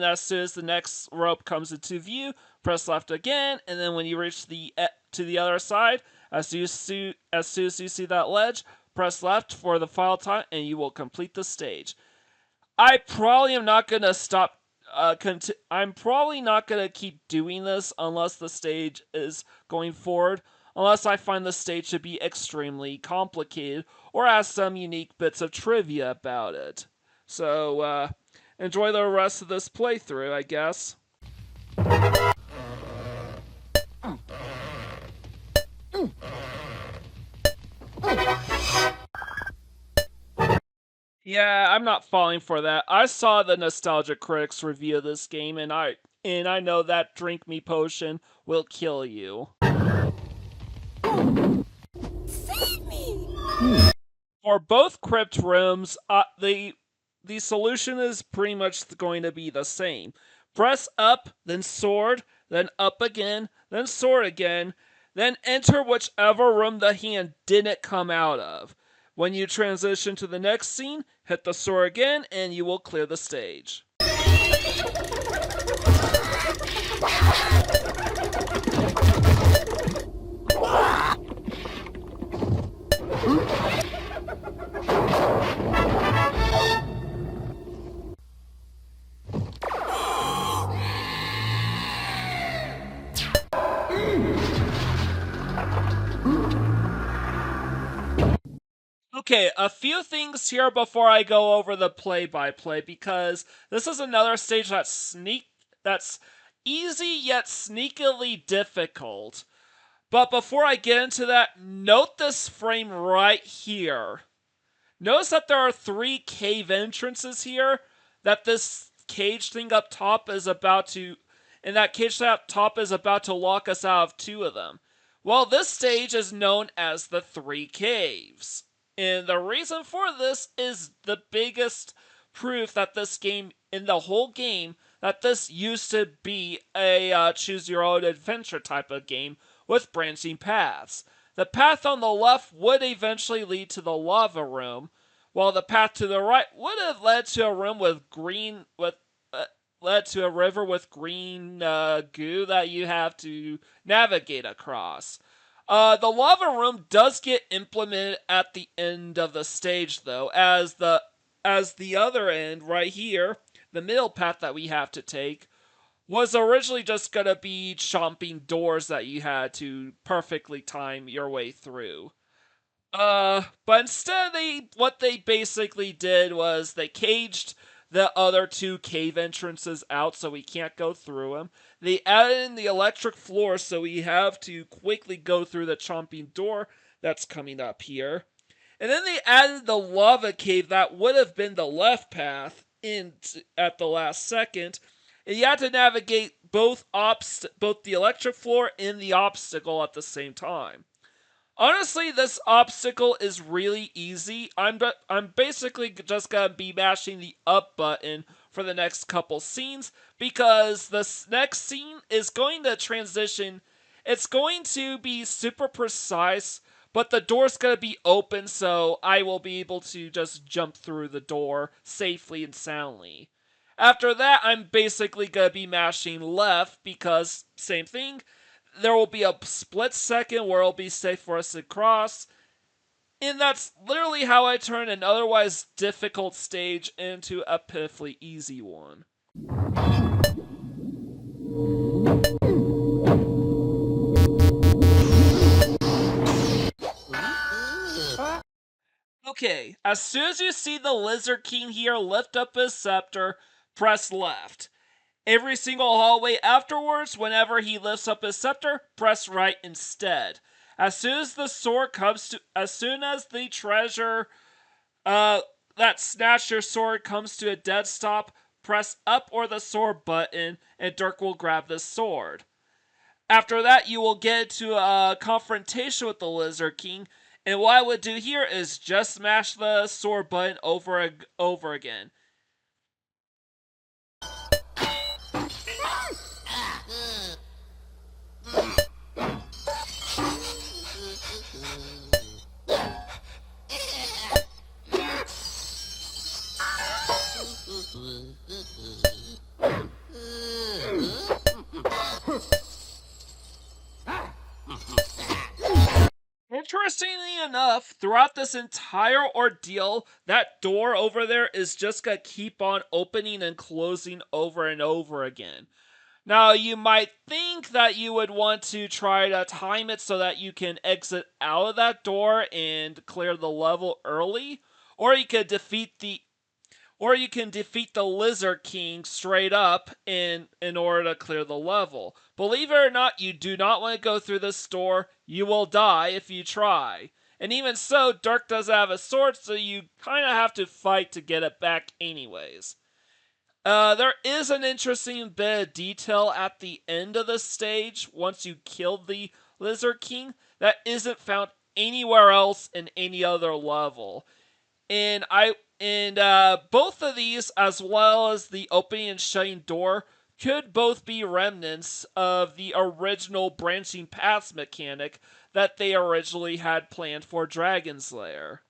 as soon as the next rope comes into view, press left again, and then when you reach to the other side, as soon as you see that ledge, press left for the final time, and you will complete the stage. I probably am not gonna stop. I'm probably not gonna keep doing this unless the stage is going forward, unless I find the stage to be extremely complicated or has some unique bits of trivia about it. So, enjoy the rest of this playthrough, I guess. Yeah, I'm not falling for that. I saw the Nostalgia Critics review of this game, and I know that drink me potion will kill you. Save me! For both crypt rooms, the solution is pretty much going to be the same. Press up, then sword, then up again, then sword again, then enter whichever room the hand didn't come out of. When you transition to the next scene, hit the sword again, and you will clear the stage. Okay, a few things here before I go over the play-by-play, because this is another stage that's easy yet sneakily difficult. But before I get into that, note this frame right here. Notice that there are 3 cave entrances here, that this cage thing up top is about to, and that cage thing up top is about to lock us out of 2 of them. Well, this stage is known as the 3 caves. And the reason for this is the biggest proof that this game, in the whole game, that this used to be a choose your own adventure type of game with branching paths. The path on the left would eventually lead to the lava room, while the path to the right would have led to a room with green led to a river with green goo that you have to navigate across. The lava room does get implemented at the end of the stage, though, as the other end right here, the middle path that we have to take, was originally just gonna be chomping doors that you had to perfectly time your way through. But instead, what they basically did was they caged the other 2 cave entrances out so we can't go through them. They added in the electric floor so we have to quickly go through the chomping door that's coming up here. And then they added the lava cave that would have been the left path in at the last second. And you had to navigate both the electric floor and the obstacle at the same time. Honestly, this obstacle is really easy. I'm basically just gonna be mashing the up button for the next couple scenes, because this next scene is going to transition. It's going to be super precise, but the door's gonna be open, so I will be able to just jump through the door safely and soundly. After that, I'm basically gonna be mashing left because, same thing, there will be a split second where it'll be safe for us to cross. And that's literally how I turn an otherwise difficult stage into a pitifully easy one. Okay, as soon as you see the Lizard King here lift up his scepter, press left. Every single hallway afterwards, whenever he lifts up his scepter, press right instead. As soon as the treasure that snatched your sword comes to a dead stop, press up or the sword button, and Dirk will grab the sword. After that, you will get into a confrontation with the Lizard King, and what I would do here is just smash the sword button over again. Interestingly enough, throughout this entire ordeal, that door over there is just gonna keep on opening and closing over and over again. Now, you might think that you would want to try to time it so that you can exit out of that door and clear the level early, or you could defeat the Lizard King straight up in order to clear the level. Believe it or not, you do not want to go through this door. You will die if you try. And even so, Dirk does have a sword, so you kind of have to fight to get it back anyways. There is an interesting bit of detail at the end of the stage once you kill the Lizard King that isn't found anywhere else in any other level. And both of these, as well as the opening and shutting door, could both be remnants of the original branching paths mechanic that they originally had planned for Dragon's Lair.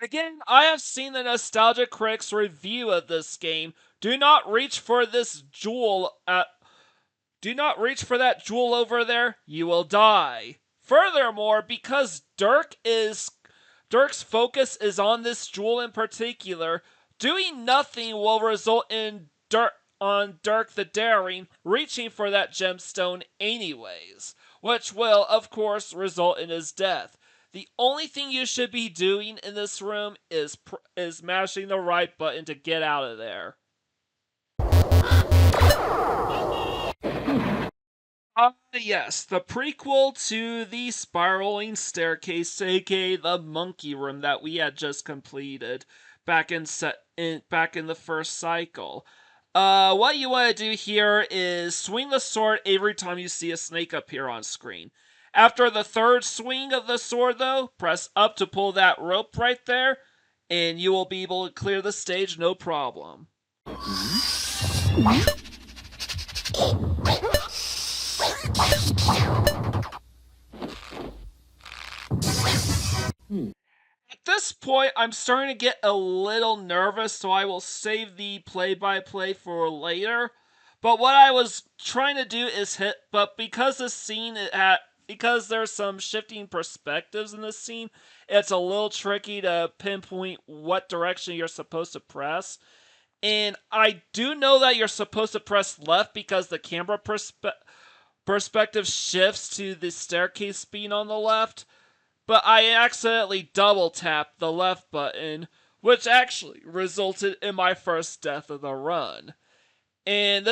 Again, I have seen the Nostalgia Critics review of this game. Do not reach for this jewel do not reach for that jewel over there, you will die. Furthermore, because Dirk's focus is on this jewel in particular, doing nothing will result in Dirk the Daring reaching for that gemstone anyways, which will, of course, result in his death. The only thing you should be doing in this room is mashing the right button to get out of there. Yes, the prequel to the spiraling staircase, aka the monkey room that we had just completed back in the first cycle. What you want to do here is swing the sword every time you see a snake appear on screen. After the third swing of the sword, though, press up to pull that rope right there, and you will be able to clear the stage no problem. At this point, I'm starting to get a little nervous, so I will save the play-by-play for later. But what I was trying to do is because because there's some shifting perspectives in this scene, it's a little tricky to pinpoint what direction you're supposed to press. And I do know that you're supposed to press left because the camera perspective shifts to the staircase being on the left, but I accidentally double tapped the left button, which actually resulted in my first death of the run. And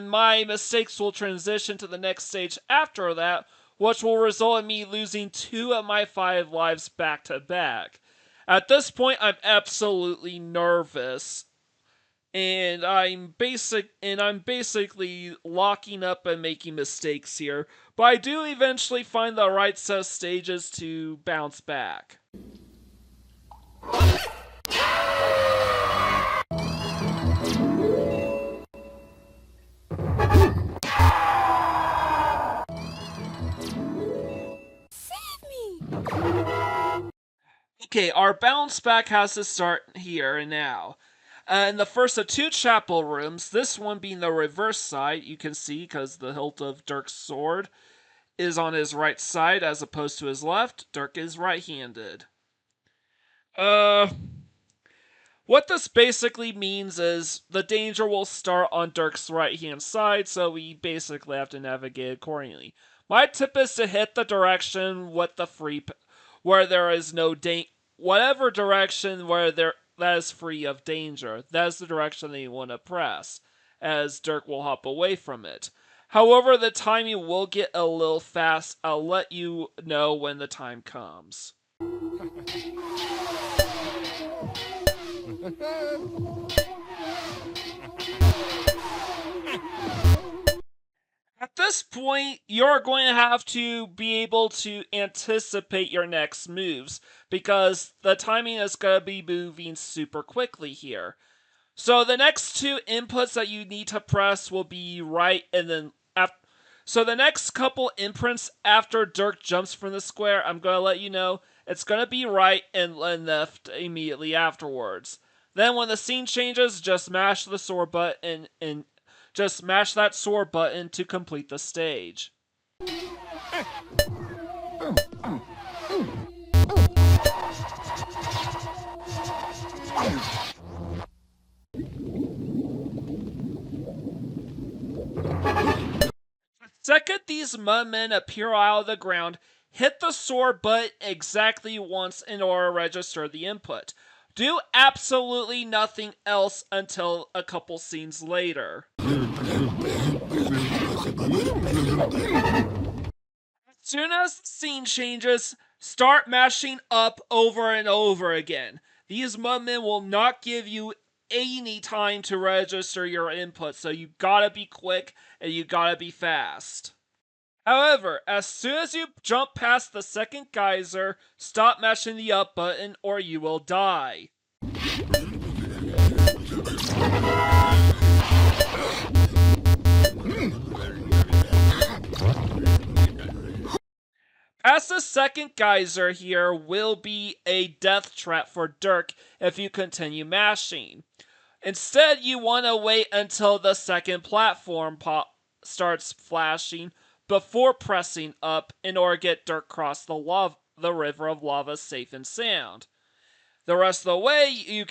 my mistakes will transition to the next stage after that, which will result in me losing 2 of my 5 lives back to back. At this point, I'm absolutely nervous. And I'm basically locking up and making mistakes here, but I do eventually find the right set of stages to bounce back. Save me! Okay, our bounce back has to start here and now. In the first of 2 chapel rooms, this one being the reverse side, you can see because the hilt of Dirk's sword is on his right side as opposed to his left. Dirk is right-handed. What this basically means is the danger will start on Dirk's right-hand side, so we basically have to navigate accordingly. My tip is to hit the direction with the where there is no whatever direction that is free of danger. That is the direction that you want to press, as Dirk will hop away from it. However, the timing will get a little fast. I'll let you know when the time comes. At this point, you're going to have to be able to anticipate your next moves, because the timing is going to be moving super quickly here. So the next 2 inputs that you need to press will be right and then so the next couple imprints after Dirk jumps from the square, I'm going to let you know, it's going to be right and left immediately afterwards. Then when the scene changes, just mash the sword button and just mash that sword button to complete the stage. The second these Mudmen appear out of the ground, hit the sword button exactly once in order to register the input. Do absolutely nothing else until a couple scenes later. As soon as the scene changes, start mashing up over and over again. These Mudmen will not give you any time to register your input, so you gotta be quick and you gotta be fast. However, as soon as you jump past the second geyser, stop mashing the up button or you will die. Past the second geyser here will be a death trap for Dirk if you continue mashing. Instead, you want to wait until the second platform starts flashing before pressing up in order to get Dirk across the river of lava safe and sound. The rest of the way,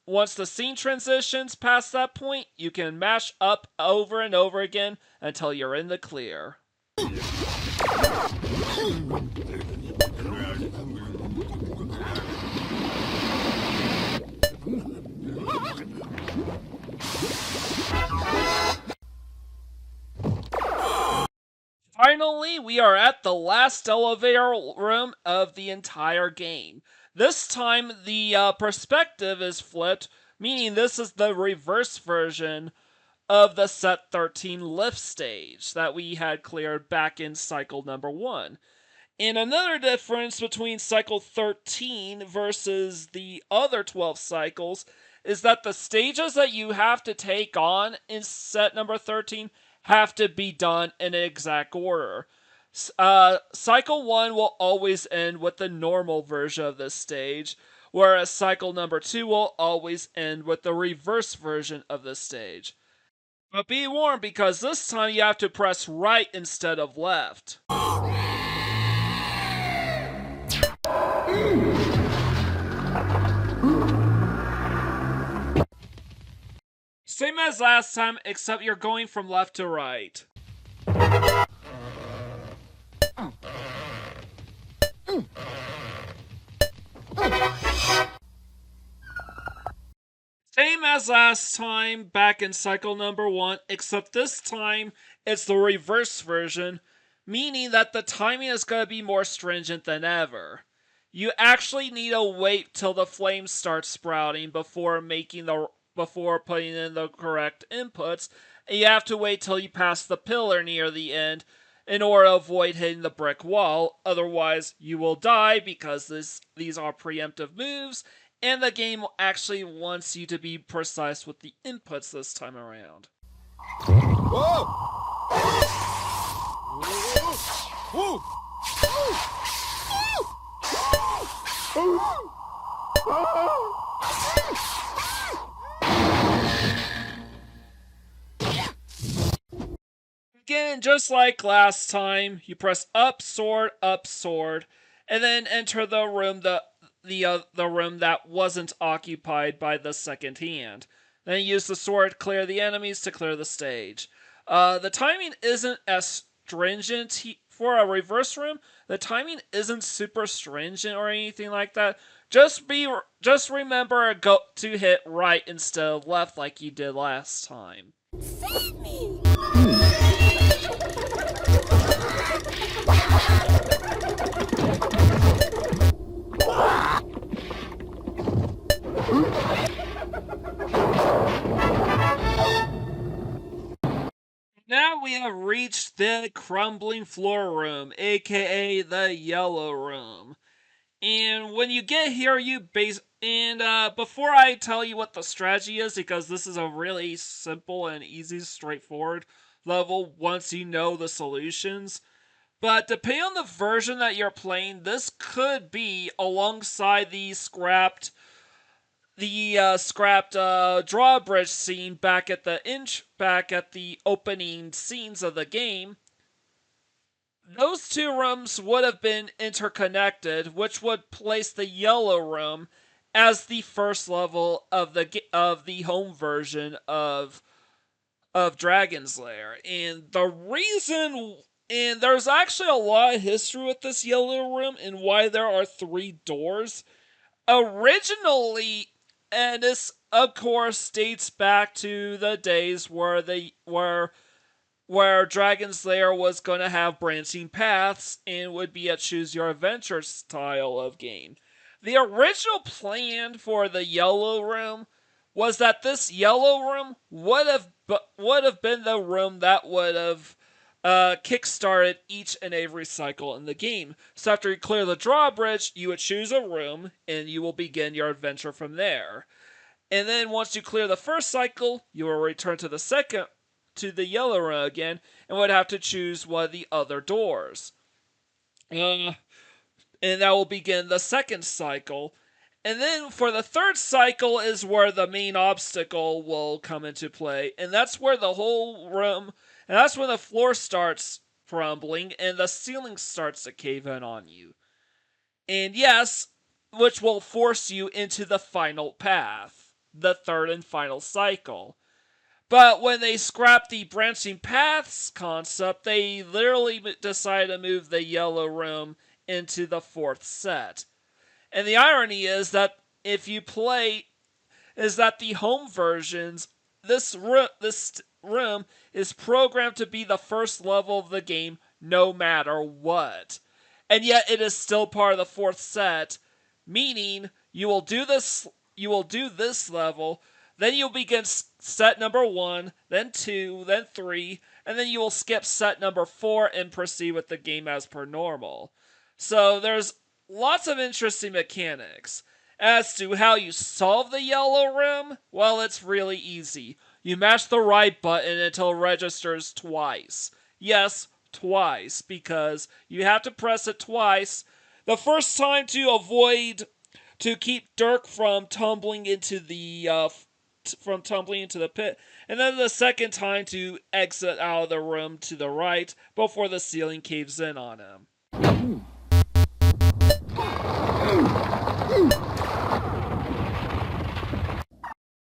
once the scene transitions past that point, you can mash up over and over again until you're in the clear. Finally, we are at the last elevator room of the entire game. This time, the perspective is flipped, meaning this is the reverse version of the Set 13 lift stage that we had cleared back in cycle number 1. And another difference between cycle 13 versus the other 12 cycles is that the stages that you have to take on in set number 13 have to be done in an exact order. Cycle 1 will always end with the normal version of this stage, whereas cycle number 2 will always end with the reverse version of this stage. But be warned, because this time you have to press right instead of left. Same as last time, except you're going from left to right. Same as last time back in cycle number 1, except this time it's the reverse version, meaning that the timing is going to be more stringent than ever. You actually need to wait till the flames start sprouting before putting in the correct inputs, and you have to wait till you pass the pillar near the end in order to avoid hitting the brick wall. Otherwise, you will die because these are preemptive moves, and the game actually wants you to be precise with the inputs this time around. Whoa! Whoa! Again, just like last time, you press up sword, and then enter the room the room that wasn't occupied by the second hand. Then use the sword to clear the enemies to clear the stage. The timing isn't as stringent for a reverse room. The timing isn't super stringent or anything like that. Just remember to hit right instead of left like you did last time. Save me! Now we have reached the crumbling floor room, aka the yellow room. And when you get here, before I tell you what the strategy is, because this is a really simple and easy, straightforward level once you know the solutions. But depending on the version that you're playing, this could be alongside the scrapped drawbridge scene back at the opening scenes of the game. Those two rooms would have been interconnected, which would place the yellow room as the first level of the home version of Dragon's Lair. And the reason And there's actually a lot of history with this yellow room and why there are 3 doors. Originally, and this of course dates back to the days where Dragon's Lair was going to have branching paths and would be a choose your adventure style of game. The original plan for the yellow room was that this yellow room would have been the room that would have kickstarted each and every cycle in the game. So after you clear the drawbridge, you would choose a room and you will begin your adventure from there. And then once you clear the first cycle, you will return to the yellow room again and would have to choose one of the other doors. And that will begin the second cycle. And then for the third cycle is where the main obstacle will come into play. And that's where the whole room, and that's when the floor starts crumbling and the ceiling starts to cave in on you. And yes, which will force you into the final path, the third and final cycle. But when they scrapped the branching paths concept, they literally decided to move the yellow room into the 4th set. And the irony is that the home versions, this room is programmed to be the first level of the game no matter what. And yet it is still part of the 4th set, meaning you will do this level, then you'll begin set number 1, then 2, then 3, and then you will skip set number 4 and proceed with the game as per normal. So there's lots of interesting mechanics. As to how you solve the yellow room, well, it's really easy. You mash the right button until it registers twice. Yes, twice, because you have to press it twice. The first time to keep Dirk from tumbling into the pit, and then the second time to exit out of the room to the right before the ceiling caves in on him.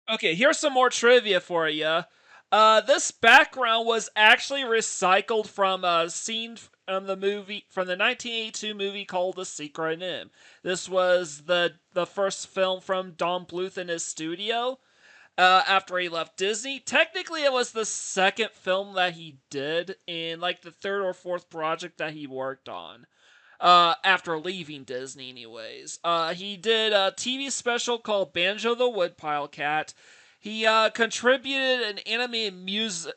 Okay, here's some more trivia for you. This background was actually recycled from a scene from the 1982 movie called The Secret Inn. This was the first film from Don Bluth in his studio. After he left Disney. Technically, it was the second film that he did, and like the 3rd or 4th project that he worked on. After leaving Disney, anyways. He did a TV special called Banjo the Woodpile Cat. He contributed an animated music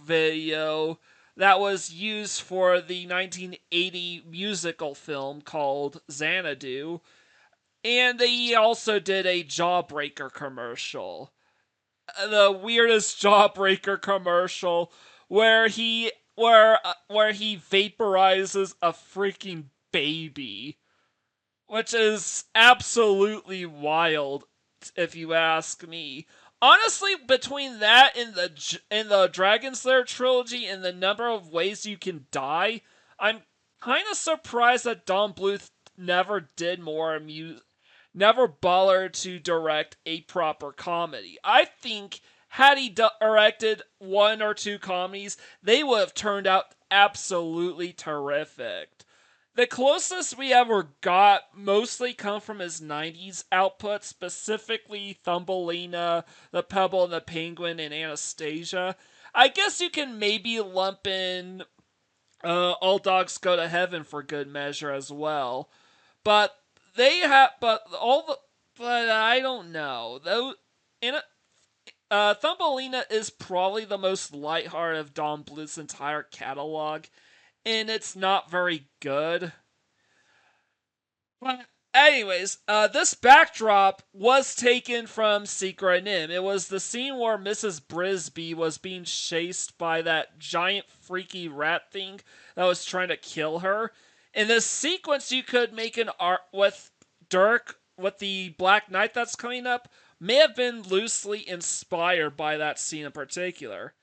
video that was used for the 1980 musical film called Xanadu. And he also did a Jawbreaker commercial. The weirdest Jawbreaker commercial where he vaporizes a freaking baby, which is absolutely wild if you ask me. Honestly, between that and the Dragon's Lair trilogy and the number of ways you can die, I'm kind of surprised that Don Bluth never bothered to direct a proper comedy. I think had he directed 1 or 2 comedies, they would have turned out absolutely terrific. The closest we ever got mostly come from his 90s output, specifically Thumbelina, The Pebble and the Penguin, and Anastasia. I guess you can maybe lump in All Dogs Go to Heaven for good measure as well. But I don't know. Thumbelina is probably the most lighthearted of Don Bluth's entire catalog, and it's not very good. But anyways, this backdrop was taken from Secret Inn. It was the scene where Mrs. Brisby was being chased by that giant freaky rat thing that was trying to kill her. In this sequence, you could make an art with Dirk, with the Black Knight that's coming up, may have been loosely inspired by that scene in particular.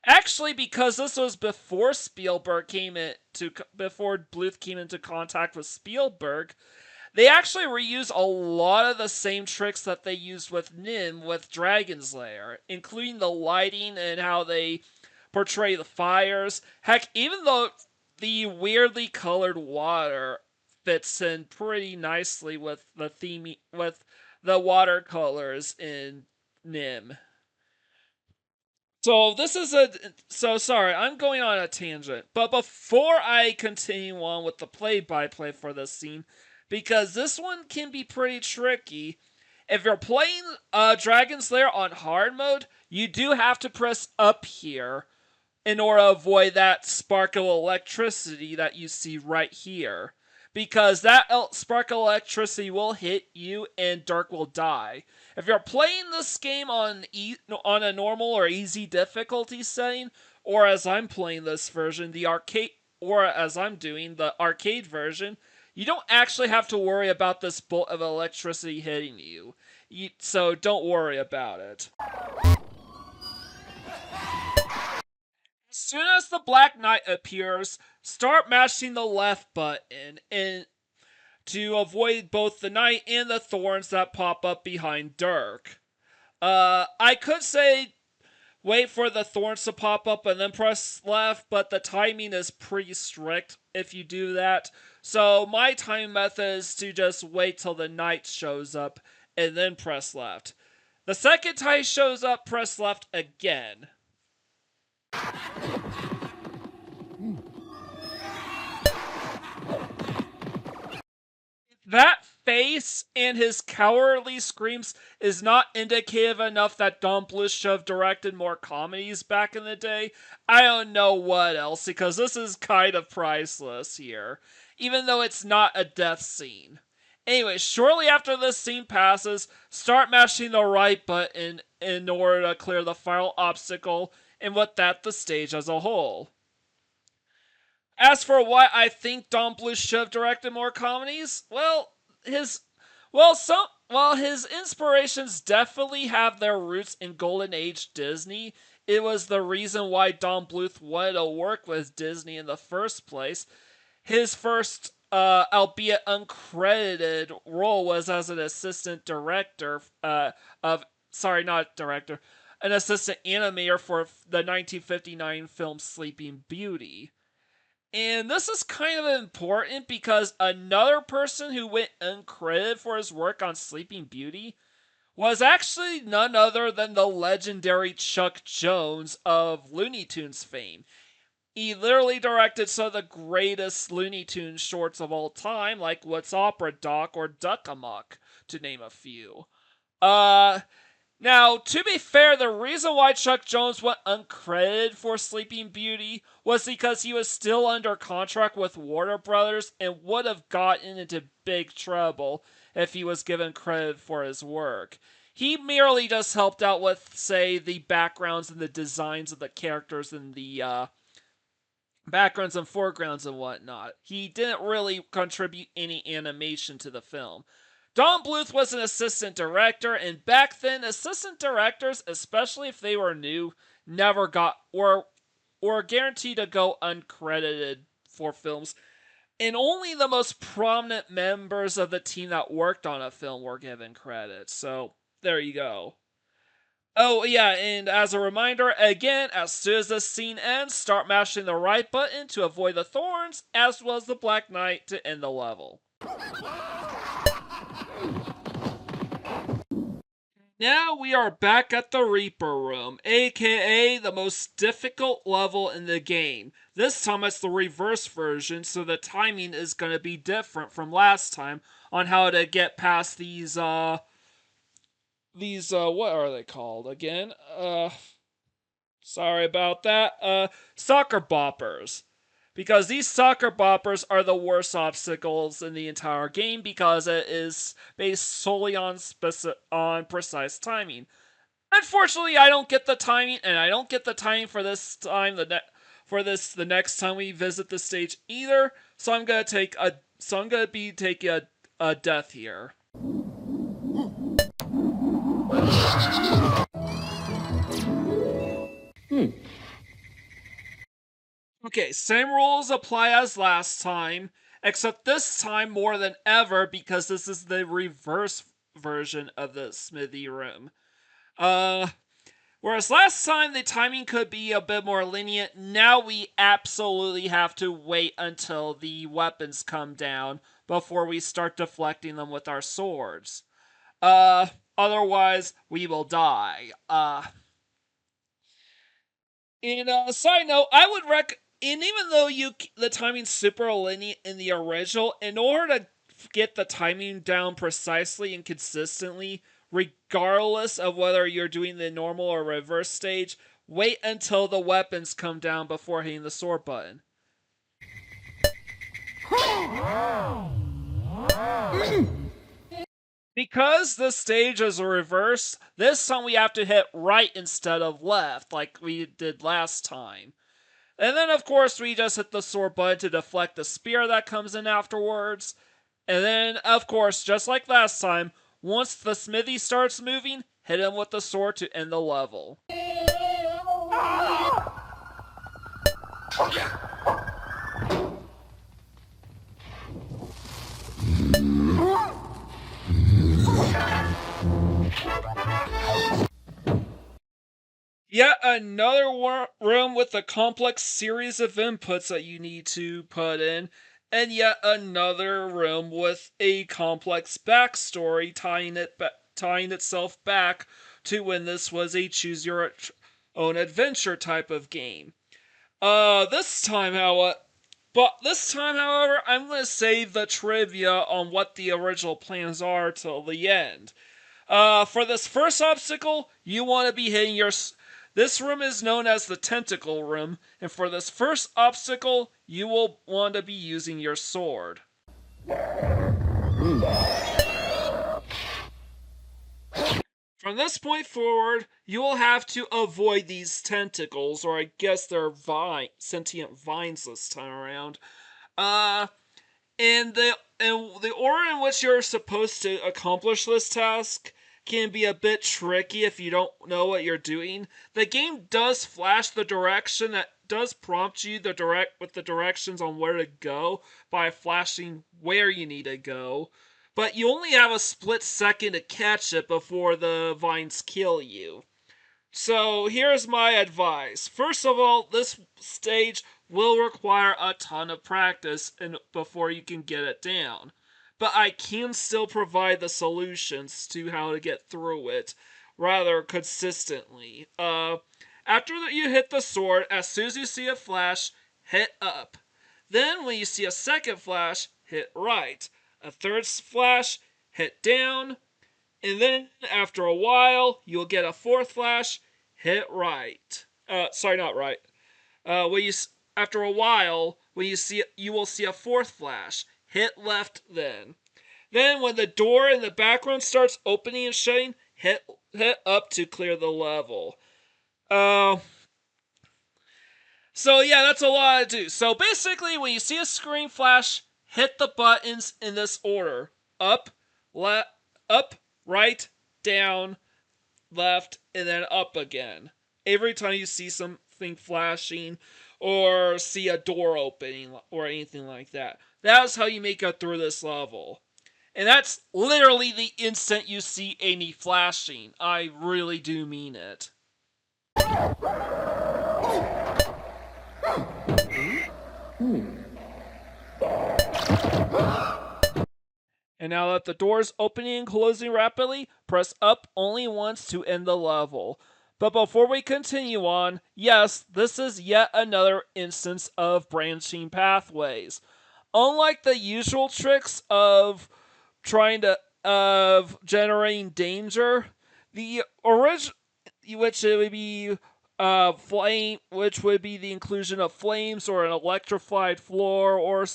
Actually, because this was before Bluth came into contact with Spielberg, they actually reused a lot of the same tricks that they used with Nim with Dragon's Lair, including the lighting and how they portray the fires. Heck, even though the weirdly colored water fits in pretty nicely with the theme, with the watercolors in Nim. So sorry, I'm going on a tangent. But before I continue on with the play-by-play for this scene, because this one can be pretty tricky, if you're playing Dragon's Lair on hard mode, you do have to press up here in order to avoid that spark of electricity that you see right here. Because that spark of electricity will hit you and Dirk will die. If you're playing this game on a normal or easy difficulty setting, or as I'm playing this version, the arcade, or as I'm doing the arcade version, you don't actually have to worry about this bolt of electricity hitting you. So don't worry about it. As soon as the Black Knight appears, start mashing the left button to avoid both the knight and the thorns that pop up behind Dirk. I could say wait for the thorns to pop up and then press left, but the timing is pretty strict if you do that. So my time method is to just wait till the knight shows up and then press left. The second time he shows up, press left again. That face and his cowardly screams is not indicative enough that Don Bluth should have directed more comedies back in the day. I don't know what else, because this is kind of priceless here, even though it's not a death scene. Anyway, shortly after this scene passes, start mashing the right button in order to clear the final obstacle, and with that, the stage as a whole. As for why I think Don Bluth should have directed more comedies, his inspirations definitely have their roots in Golden Age Disney. It was the reason why Don Bluth wanted to work with Disney in the first place. His first, albeit uncredited, role was as an assistant director an assistant animator for the 1959 film Sleeping Beauty. And this is kind of important because another person who went uncredited for his work on Sleeping Beauty was actually none other than the legendary Chuck Jones of Looney Tunes fame. He literally directed some of the greatest Looney Tunes shorts of all time, like What's Opera Doc or Duck Amuck, to name a few. Now, to be fair, the reason why Chuck Jones went uncredited for Sleeping Beauty was because he was still under contract with Warner Brothers and would have gotten into big trouble if he was given credit for his work. He merely just helped out with, say, the backgrounds and the designs of the characters and the backgrounds and foregrounds and whatnot. He didn't really contribute any animation to the film. Don Bluth was an assistant director, and back then, assistant directors, especially if they were new, never got or guaranteed to go uncredited for films, and only the most prominent members of the team that worked on a film were given credit. So there you go. Oh yeah, and as a reminder, again, as soon as this scene ends, start mashing the right button to avoid the thorns, as well as the Black Knight to end the level. Now we are back at the Reaper Room, aka the most difficult level in the game. This time it's the reverse version, so the timing is going to be different from last time on how to get past these, what are they called again? Sorry about that. Soccer boppers. Because these soccer boppers are the worst obstacles in the entire game because it is based solely on precise timing. Unfortunately, I don't get the timing, and I don't get the timing for this time the next time we visit the stage either. So I'm gonna be taking a death here. Okay, same rules apply as last time, except this time more than ever because this is the reverse version of the Smithee room. Whereas last time the timing could be a bit more lenient, now we absolutely have to wait until the weapons come down before we start deflecting them with our swords. Otherwise we will die. In a side note, I would and even though the timing's super lenient in the original, in order to get the timing down precisely and consistently, regardless of whether you're doing the normal or reverse stage, wait until the weapons come down before hitting the sword button. Because the stage is reversed, this time we have to hit right instead of left, like we did last time. And then, of course, we just hit the sword button to deflect the spear that comes in afterwards. And then, of course, just like last time, once the Smithee starts moving, hit him with the sword to end the level. Yet another room with a complex series of inputs that you need to put in, and yet another room with a complex backstory tying itself back to when this was a choose your own adventure type of game. This time, however, I'm going to save the trivia on what the original plans are till the end. For this first obstacle, you want to be hitting this room is known as the Tentacle room, and for this first obstacle, you will want to be using your sword. From this point forward, you will have to avoid these tentacles, or I guess they're sentient vines this time around. And the order in which you're supposed to accomplish this task can be a bit tricky if you don't know what you're doing. The game does flash the direction that does prompt you with the directions on where to go by flashing where you need to go, but you only have a split second to catch it before the vines kill you. So here's my advice. First of all, this stage will require a ton of practice before you can get it down. But I can still provide the solutions to how to get through it rather consistently. After you hit the sword, as soon as you see a flash, hit up. Then when you see a second flash, hit right. A third flash, hit down. And then after a while, you'll get a fourth flash, hit right. Sorry, not right. After a while, you will see a fourth flash. Hit left then. Then when the door in the background starts opening and shutting, hit up to clear the level. So yeah, that's a lot to do. So basically, when you see a screen flash, hit the buttons in this order. Up, right, down, left, and then up again. Every time you see something flashing, or see a door opening, or anything like that. That's how you make it through this level. And that's literally the instant you see Amy flashing. I really do mean it. And now that the door's opening and closing rapidly, press up only once to end the level. But before we continue on, yes, this is yet another instance of branching pathways. Unlike the usual tricks of generating danger, the original, which would be which would be the inclusion of flames or an electrified floor or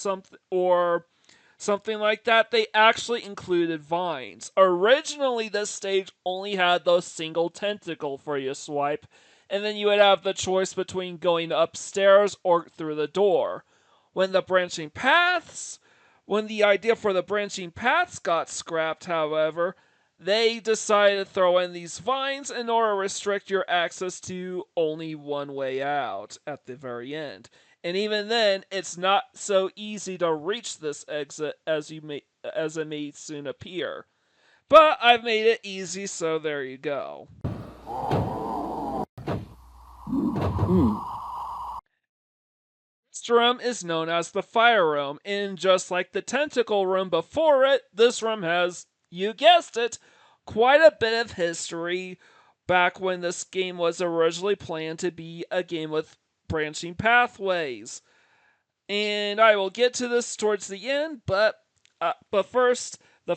something like that, they actually included vines. Originally, this stage only had those single tentacle for you to swipe, and then you would have the choice between going upstairs or through the door. When the idea for the branching paths got scrapped, however, they decided to throw in these vines in order to restrict your access to only one way out at the very end. And even then, it's not so easy to reach this exit as it may soon appear. But I've made it easy, so there you go. This room is known as the Fire Room, and just like the Tentacle Room before it, this room has, you guessed it, quite a bit of history back when this game was originally planned to be a game with branching pathways. And I will get to this towards the end, but first, the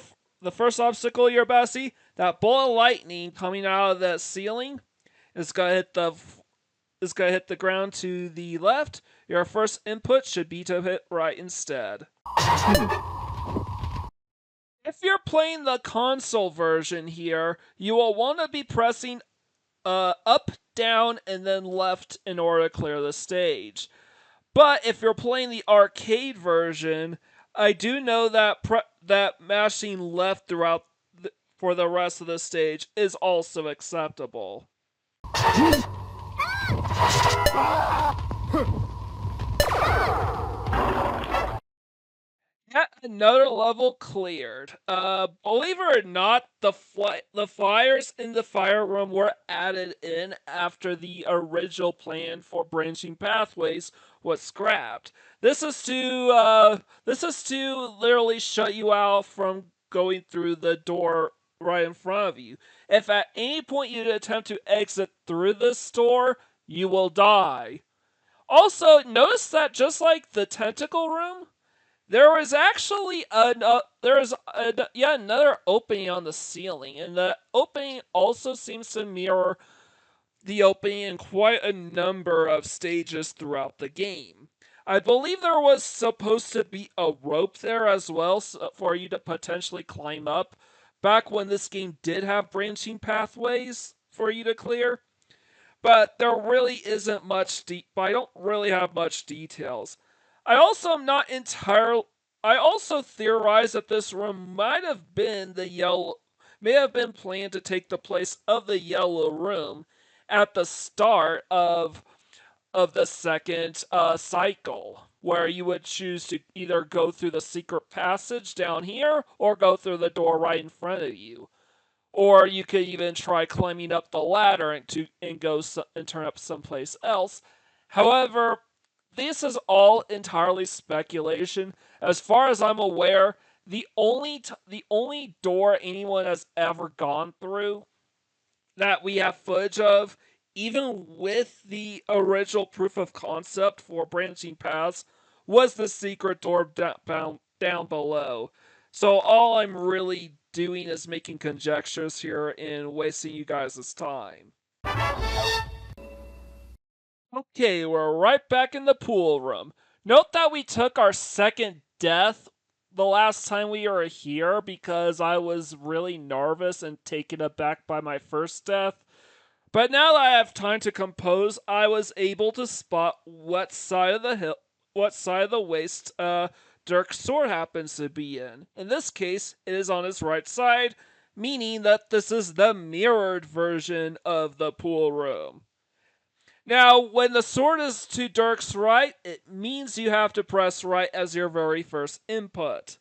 first obstacle you're about to see, that bolt of lightning coming out of the ceiling, is gonna hit the ground to the left. Your first input should be to hit right instead. If you're playing the console version here, you will want to be pressing up, down, and then left in order to clear the stage. But if you're playing the arcade version, I do know that that mashing left throughout for the rest of the stage is also acceptable. Yet another level cleared. Believe it or not, the fires in the fire room were added in after the original plan for branching pathways was scrapped. This is to literally shut you out from going through the door right in front of you. If at any point you attempt to exit through this door, you will die. Also, notice that just like the tentacle room, there was actually yet another opening on the ceiling, and the opening also seems to mirror the opening in quite a number of stages throughout the game. I believe there was supposed to be a rope there as well for you to potentially climb up, back when this game did have branching pathways for you to clear. But there really isn't much I don't really have much details. I also am not entirely. I also theorize that this room might have been planned to take the place of the yellow room at the start of the second cycle, where you would choose to either go through the secret passage down here or go through the door right in front of you. Or you could even try climbing up the ladder and go and turn up someplace else. However, this is all entirely speculation. As far as I'm aware, the only door anyone has ever gone through that we have footage of, even with the original proof of concept for branching paths, was the secret door down below. So all I'm really doing is making conjectures here and wasting you guys' time. Okay, we're right back in the pool room. Note that we took our second death the last time we were here because I was really nervous and taken aback by my first death. But now that I have time to compose, I was able to spot what side of the waist Dirk's sword happens to be in. In this case, it is on his right side, meaning that this is the mirrored version of the pool room. Now, when the sword is to Dirk's right, it means you have to press right as your very first input.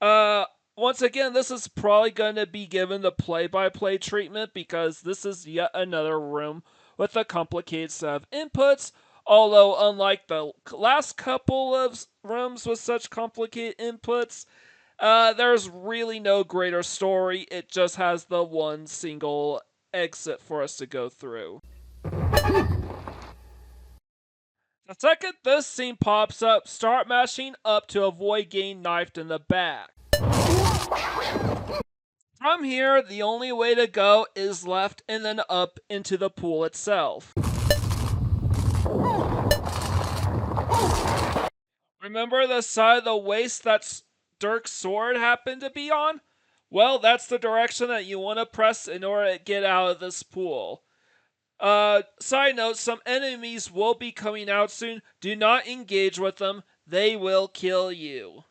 Once again, this is probably going to be given the play-by-play treatment because this is yet another room with a complicated set of inputs, although unlike the last couple of rooms with such complicated inputs, there's really no greater story. It just has the one single exit for us to go through. The second this scene pops up, start mashing up to avoid getting knifed in the back. From here, the only way to go is left and then up into the pool itself. Remember the side of the waist that Dirk's sword happened to be on? Well, that's the direction that you want to press in order to get out of this pool. Side note, some enemies will be coming out soon. Do not engage with them. They will kill you.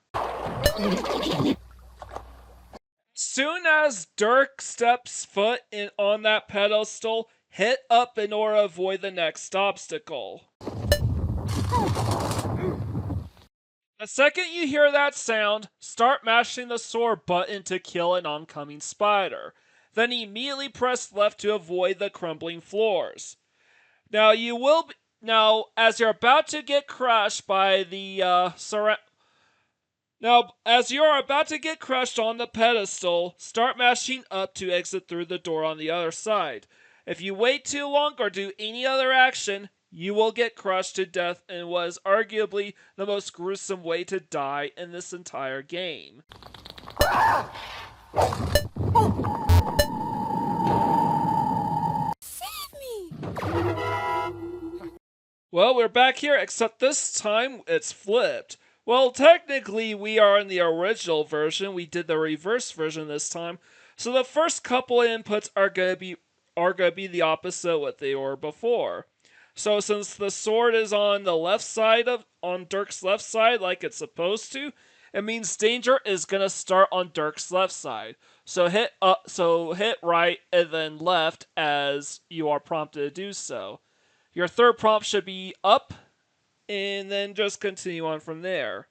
Soon as Dirk steps foot on that pedestal, hit up in order to avoid the next obstacle. The second you hear that sound, start mashing the sword button to kill an oncoming spider. Then immediately press left to avoid the crumbling floors. Now you will be, now as you're about to get crushed by the now as you're about to get crushed on the pedestal, start mashing up to exit through the door on the other side. If you wait too long or do any other action, you will get crushed to death in what is arguably the most gruesome way to die in this entire game. Save me! Well, we're back here, except this time it's flipped. Well, technically we are in the original version. We did the reverse version this time. So the first couple of inputs are gonna be the opposite of what they were before. So since the sword is on the left side on Dirk's left side like it's supposed to, it means danger is gonna start on Dirk's left side. So hit right and then left as you are prompted to do so. Your third prompt should be up, and then just continue on from there.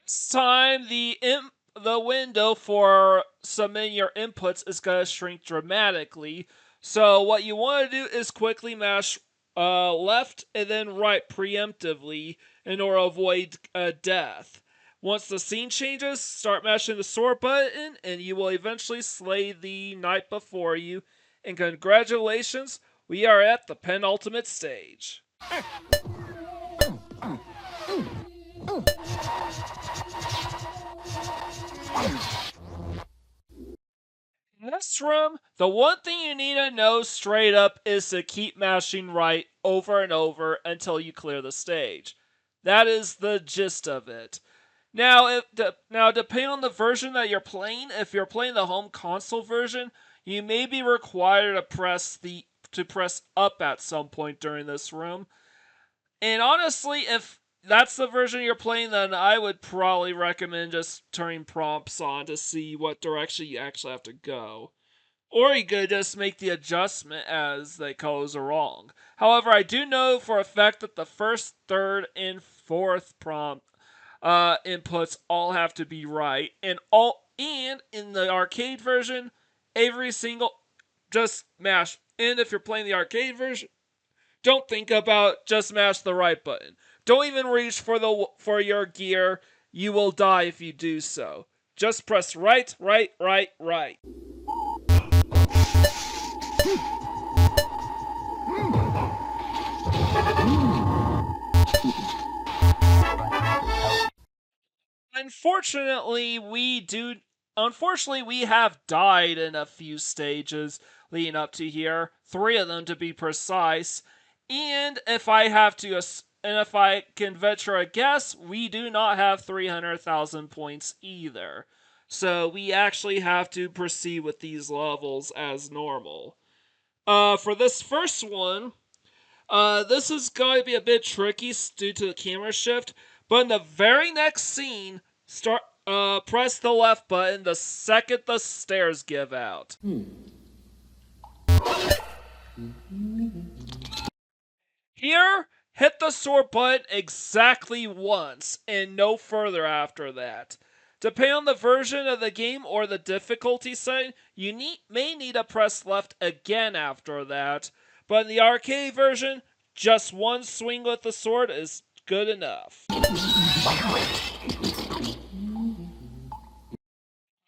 This time, the window for submitting your inputs is going to shrink dramatically. So what you want to do is quickly mash left and then right preemptively in order to avoid death. Once the scene changes, start mashing the sword button and you will eventually slay the knight before you. And congratulations, we are at the penultimate stage. In this room, the one thing you need to know straight up is to keep mashing right over and over until you clear the stage. That is the gist of it. Now, depending on the version that you're playing, if you're playing the home console version, you may be required to press up at some point during this room. And honestly, if that's the version you're playing, then I would probably recommend just turning prompts on to see what direction you actually have to go. Or you could just make the adjustment as they goes along. However, I do know for a fact that the first, third, and fourth prompt inputs all have to be right, and in the arcade version, every single just mash. And if you're playing the arcade version, don't think about just mash the right button. Don't even reach for your gear. You will die if you do so. Just press right, right, right, right. Unfortunately, we have died in a few stages leading up to here. 3 of them to be precise. And if I can venture a guess, we do not have 300,000 points either. So we actually have to proceed with these levels as normal. For this first one, this is going to be a bit tricky due to the camera shift. But in the very next scene, press the left button the second the stairs give out. Here, hit the sword button exactly once, and no further after that. Depending on the version of the game or the difficulty setting, you may need to press left again after that, but in the arcade version, just one swing with the sword is good enough.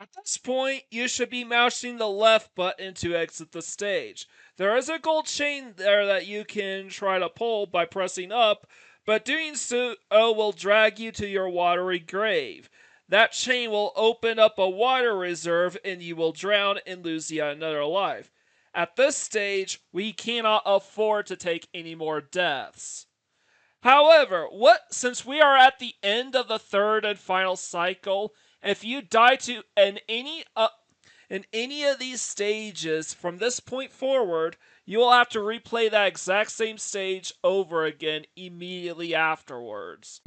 At this point, you should be mashing the left button to exit the stage. There is a gold chain there that you can try to pull by pressing up, but doing so will drag you to your watery grave. That chain will open up a water reserve and you will drown and lose yet another life. At this stage, we cannot afford to take any more deaths. However, since we are at the end of the third and final cycle, if you die in any of these stages from this point forward, you will have to replay that exact same stage over again immediately afterwards.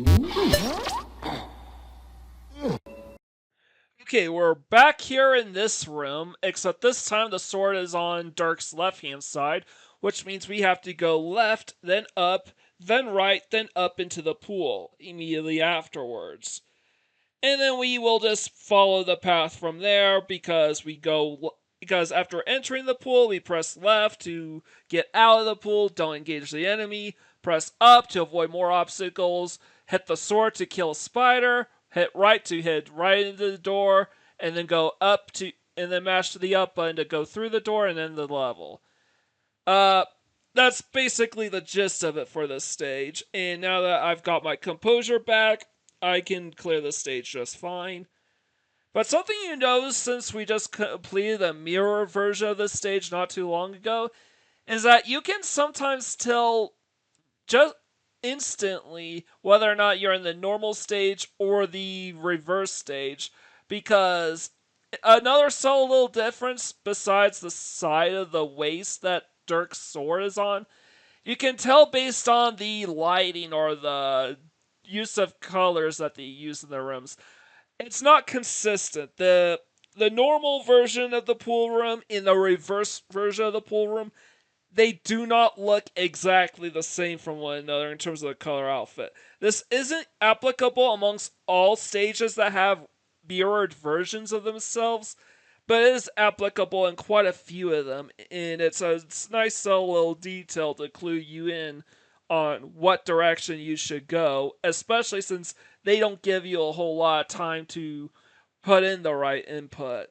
Okay, we're back here in this room, except this time the sword is on Dirk's left-hand side, which means we have to go left, then up, then right, then up into the pool immediately afterwards. And then we will just follow the path from there because after entering the pool, we press left to get out of the pool, don't engage the enemy, press up to avoid more obstacles, hit the sword to kill a spider, hit right to head right into the door, and then and then mash the up button to go through the door and end the level. That's basically the gist of it for this stage, and now that I've got my composure back, I can clear the stage just fine. But something you notice since we just completed a mirror version of this stage not too long ago is that you can sometimes tell just instantly whether or not you're in the normal stage or the reverse stage, because another subtle little difference besides the side of the waist that Dirk's sword is on, you can tell based on the lighting or the use of colors that they use in the rooms. It's not consistent. The normal version of the pool room and the reverse version of the pool room, they do not look exactly the same from one another in terms of the color outfit. This isn't applicable amongst all stages that have mirrored versions of themselves, but it is applicable in quite a few of them, and it's a nice little detail to clue you in on what direction you should go, especially since they don't give you a whole lot of time to put in the right input.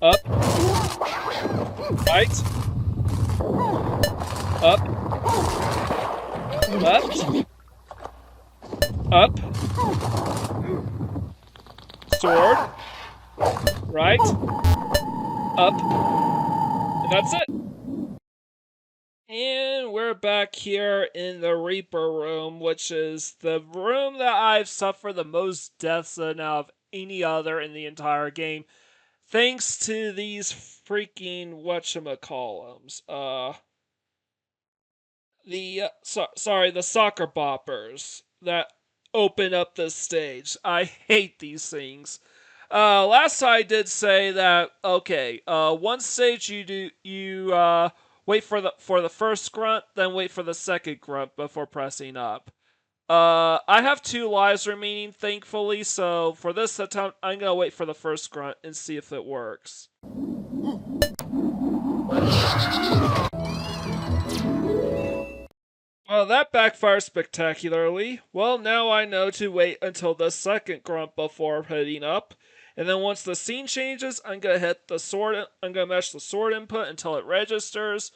Up. Right. Up. Left. Up. Sword. Right. Up. And that's it. And we're back here in the Reaper room, which is the room that I've suffered the most deaths in out of any other in the entire game. Thanks to these freaking whatchamacallums. The soccer boppers that open up this stage. I hate these things. Last I did say that, okay, one stage you wait for the first grunt, then wait for the second grunt before pressing up. I have 2 lives remaining, thankfully, so for this attempt, I'm gonna wait for the first grunt and see if it works. Well, that backfired spectacularly. Well, now I know to wait until the second grunt before heading up. And then once the scene changes, I'm gonna mesh the sword input until it registers.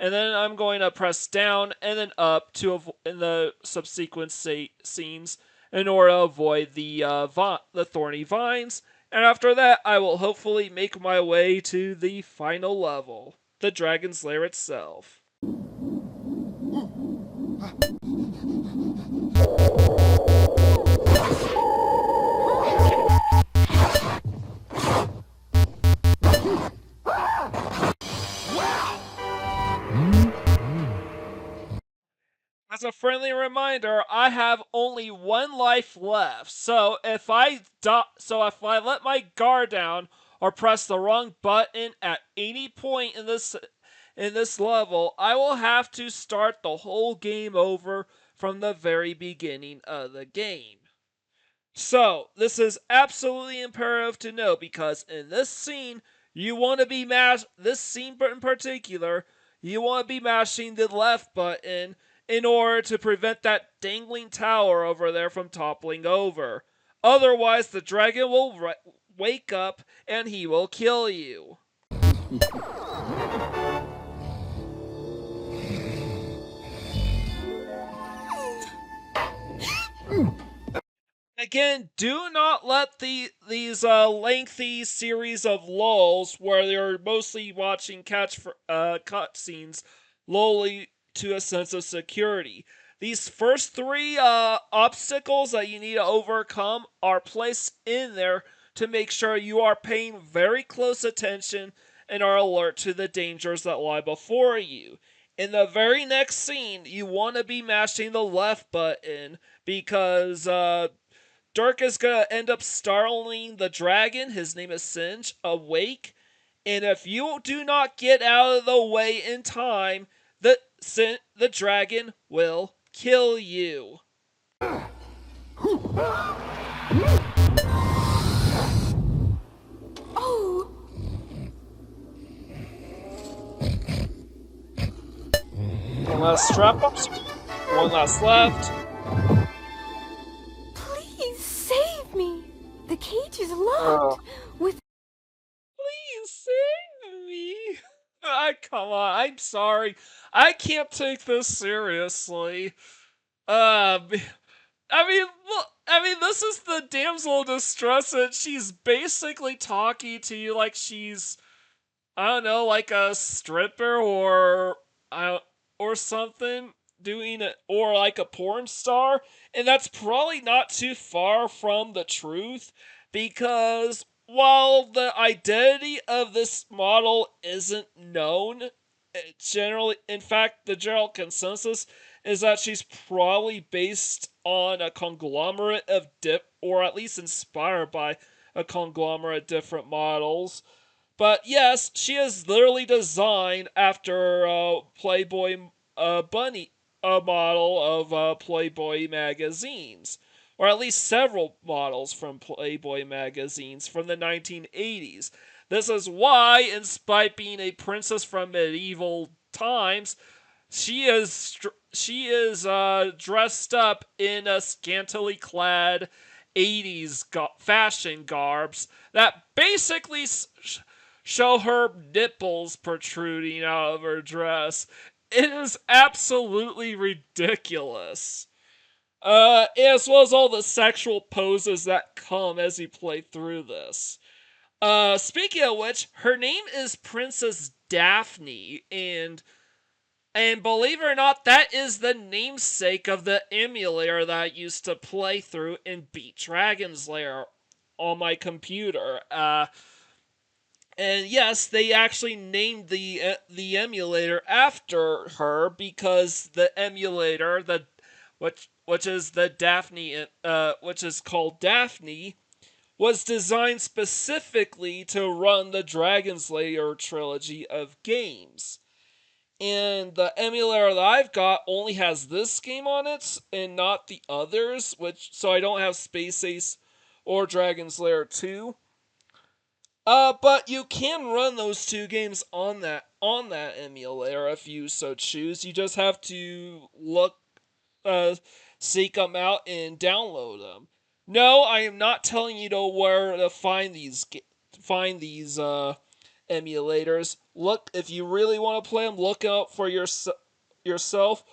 And then I'm going to press down and then up in the subsequent scenes in order to avoid the thorny vines. And after that, I will hopefully make my way to the final level, the Dragon's Lair itself. As a friendly reminder, I have only 1 life left, so if I let my guard down or press the wrong button at any point in this level, I will have to start the whole game over from the very beginning of the game. So, this is absolutely imperative to know because in this scene, this scene in particular, you want to be mashing the left button in order to prevent that dangling tower over there from toppling over. Otherwise, the dragon will wake up and he will kill you. Again, do not let these lengthy series of lulls where you're mostly watching cutscenes lull you to a sense of security. These first 3 obstacles that you need to overcome are placed in there to make sure you are paying very close attention and are alert to the dangers that lie before you. In the very next scene, you want to be mashing the left button because Dirk is going to end up startling the dragon, his name is Singe, awake. And if you do not get out of the way in time, the dragon will kill you. Oh! One last strap-ups. One last left. Please save me! The cage is locked with... Please save me. Come on, I'm sorry. I can't take this seriously. This is the damsel in distress, and she's basically talking to you like she's, I don't know, like a stripper or something, doing it, or like a porn star, and that's probably not too far from the truth, because while the identity of this model isn't known, in fact, the general consensus is that she's probably based on a conglomerate of or at least inspired by a conglomerate of different models. But yes, she is literally designed after Playboy Bunny, a model of Playboy magazines, or at least several models from Playboy magazines from the 1980s. This is why, in spite being a princess from medieval times, she is dressed up in a scantily clad 80s fashion garbs that basically show her nipples protruding out of her dress. It is absolutely ridiculous. As well as all the sexual poses that come as you play through this. Speaking of which, her name is Princess Daphne, and believe it or not, that is the namesake of the emulator that I used to play through and beat Dragon's Lair on my computer. And yes, they actually named the emulator after her because the emulator, which is the Daphne, which is called Daphne, was designed specifically to run the Dragon's Lair trilogy of games. And the emulator that I've got only has this game on it and not the others, so I don't have Space Ace or Dragon's Lair 2. But you can run those two games on that emulator if you so choose. You just have to seek them out and download them. No, I am not telling you where to find these emulators. Look, if you really want to play them, look out for yourself,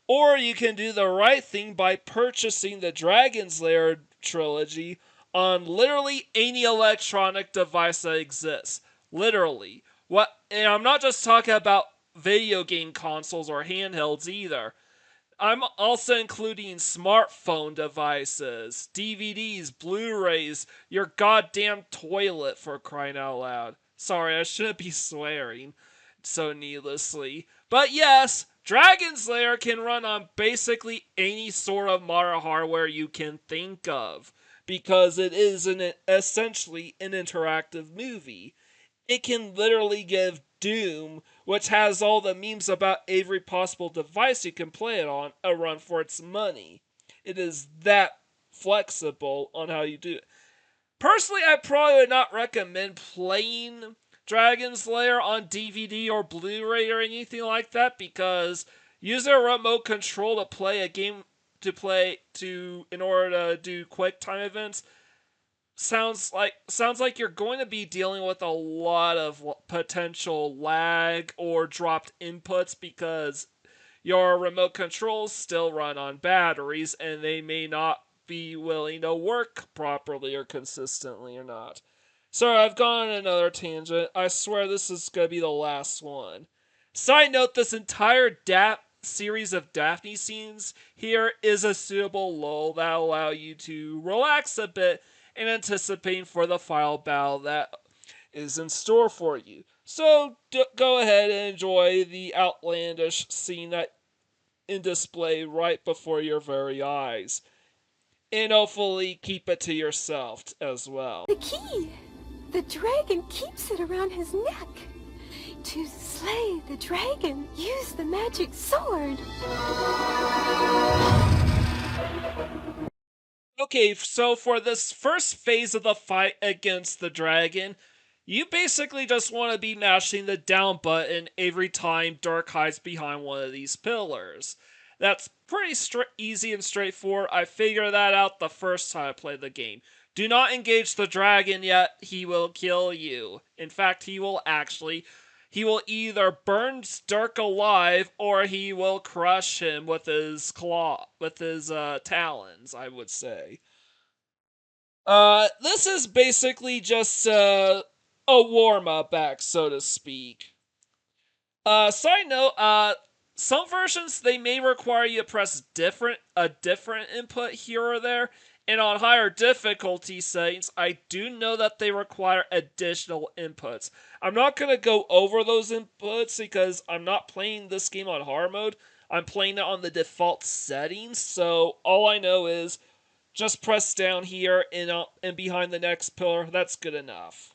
or you can do the right thing by purchasing the Dragon's Lair trilogy on literally any electronic device that exists. Literally. And I'm not just talking about video game consoles or handhelds either. I'm also including smartphone devices, DVDs, Blu-rays, your goddamn toilet, for crying out loud. Sorry, I shouldn't be swearing so needlessly. But yes, Dragon's Lair can run on basically any sort of modern hardware you can think of, because it is essentially an interactive movie. It can literally give Doom, which has all the memes about every possible device you can play it on, a run for its money. It is that flexible on how you do it. Personally, I probably would not recommend playing Dragon's Lair on DVD or Blu-ray or anything like that, because using a remote control to play a game in order to do quick time events sounds like you're going to be dealing with a lot of potential lag or dropped inputs, because your remote controls still run on batteries and they may not be willing to work properly or consistently or not. Sorry, I've gone on another tangent. I swear this is going to be the last one. Side note, this entire series of Daphne scenes here is a suitable lull that will allow you to relax a bit and anticipating for the final battle that is in store for you. So go ahead and enjoy the outlandish scene that in display right before your very eyes. And hopefully keep it to yourself as well. The key! The dragon keeps it around his neck. To slay the dragon, use the magic sword. Okay, so for this first phase of the fight against the dragon, you basically just want to be mashing the down button every time Dark hides behind one of these pillars. That's pretty easy and straightforward. I figured that out the first time I played the game. Do not engage the dragon yet, he will kill you. In fact, he will either burn Stark alive or he will crush him with his talons, I would say. This is basically just a warm-up act, so to speak. Side note, some versions, they may require you to press a different input here or there, and on higher difficulty settings, I do know that they require additional inputs. I'm not going to go over those inputs because I'm not playing this game on hard mode. I'm playing it on the default settings, so all I know is just press down here and behind the next pillar. That's good enough.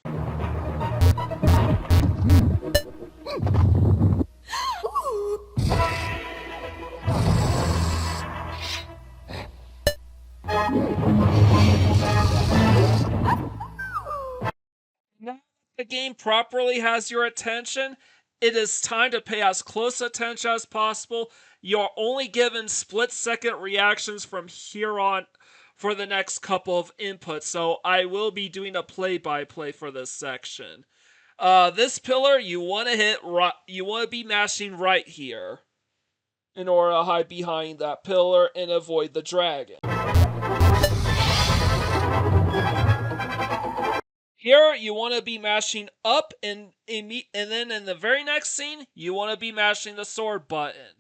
Now that the game properly has your attention, it is time to pay as close attention as possible. You're only given split-second reactions from here on for the next couple of inputs, so I will be doing a play-by-play for this section. This pillar, you want to be mashing right here in order to hide behind that pillar and avoid the dragon. Here, you want to be mashing up, and then in the very next scene, you want to be mashing the sword button.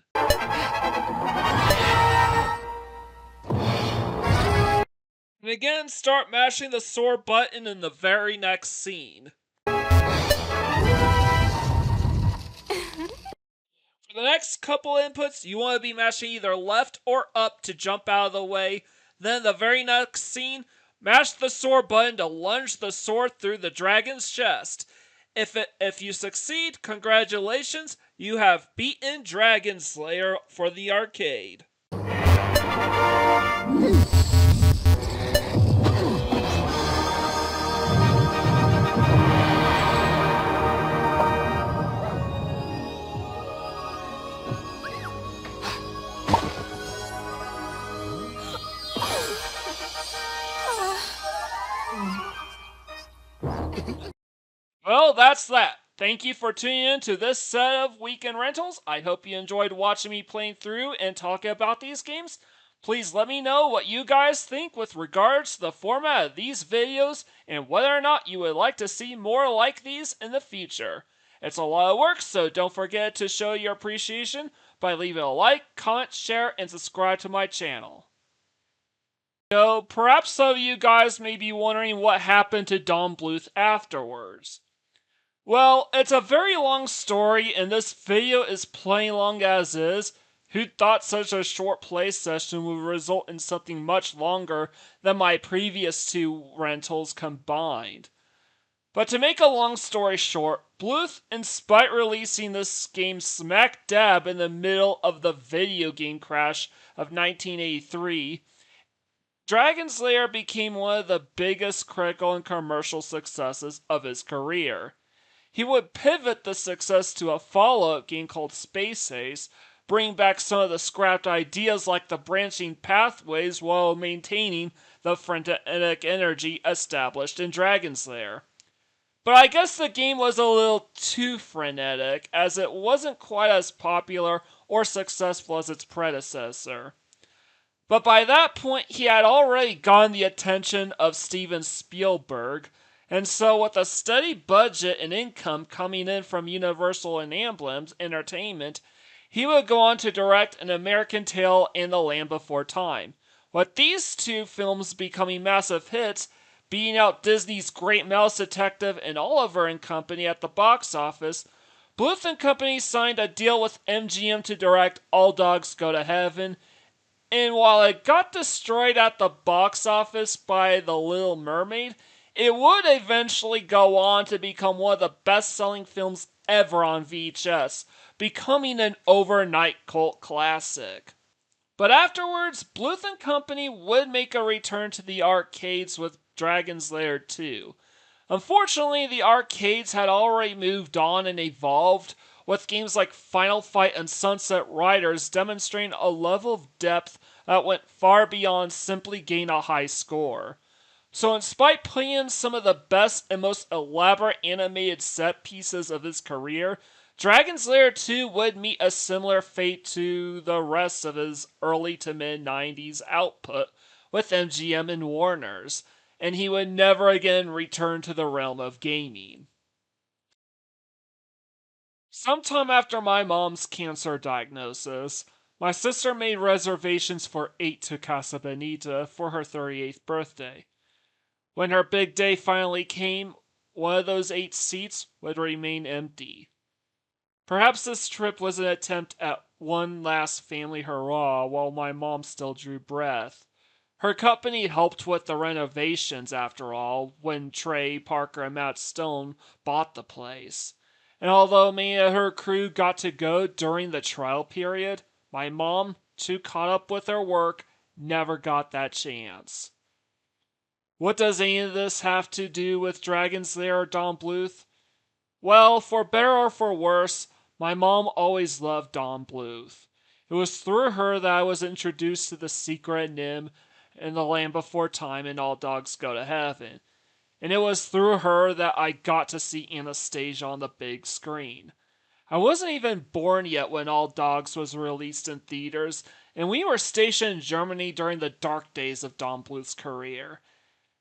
And again, start mashing the sword button in the very next scene. For the next couple inputs, you want to be mashing either left or up to jump out of the way. Then the very next scene, mash the sword button to lunge the sword through the dragon's chest. If you succeed, congratulations, you have beaten Dragon Slayer for the arcade. Well, that's that. Thank you for tuning in to this set of Weekend Rentals. I hope you enjoyed watching me playing through and talking about these games. Please let me know what you guys think with regards to the format of these videos and whether or not you would like to see more like these in the future. It's a lot of work, so don't forget to show your appreciation by leaving a like, comment, share, and subscribe to my channel. So, perhaps some of you guys may be wondering what happened to Don Bluth afterwards. Well, it's a very long story, and this video is plain long as is. Who thought such a short play session would result in something much longer than my previous two rentals combined? But to make a long story short, Bluth, in spite releasing this game smack dab in the middle of the video game crash of 1983, Dragon Slayer became one of the biggest critical and commercial successes of his career. He would pivot the success to a follow-up game called Space Ace, bring back some of the scrapped ideas like the branching pathways while maintaining the frenetic energy established in Dragon Slayer. But I guess the game was a little too frenetic, as it wasn't quite as popular or successful as its predecessor. But by that point, he had already gotten the attention of Steven Spielberg, and so with a steady budget and income coming in from Universal and Amblin Entertainment, he would go on to direct An American Tail and The Land Before Time, with these two films becoming massive hits, beating out Disney's Great Mouse Detective and Oliver and Company at the box office. Bluth and Company signed a deal with MGM to direct All Dogs Go to Heaven, and while it got destroyed at the box office by The Little Mermaid, it would eventually go on to become one of the best-selling films ever on VHS, becoming an overnight cult classic. But afterwards, Bluth and Company would make a return to the arcades with Dragon's Lair 2. Unfortunately, the arcades had already moved on and evolved, with games like Final Fight and Sunset Riders demonstrating a level of depth that went far beyond simply gain a high score. So despite putting in some of the best and most elaborate animated set pieces of his career, Dragon's Lair 2 would meet a similar fate to the rest of his early to mid-90s output with MGM and Warner's, and he would never again return to the realm of gaming. Sometime after my mom's cancer diagnosis, my sister made reservations for 8 to Casa Bonita for her 38th birthday. When her big day finally came, one of those 8 seats would remain empty. Perhaps this trip was an attempt at one last family hurrah while my mom still drew breath. Her company helped with the renovations, after all, when Trey, Parker, and Matt Stone bought the place. And although many of her crew got to go during the trial period, my mom, too caught up with her work, never got that chance. What does any of this have to do with Dragon's Lair or Don Bluth? Well, for better or for worse, my mom always loved Don Bluth. It was through her that I was introduced to The Secret and Nim and The Land Before Time and All Dogs Go to Heaven. And it was through her that I got to see Anastasia on the big screen. I wasn't even born yet when All Dogs was released in theaters, and we were stationed in Germany during the dark days of Don Bluth's career.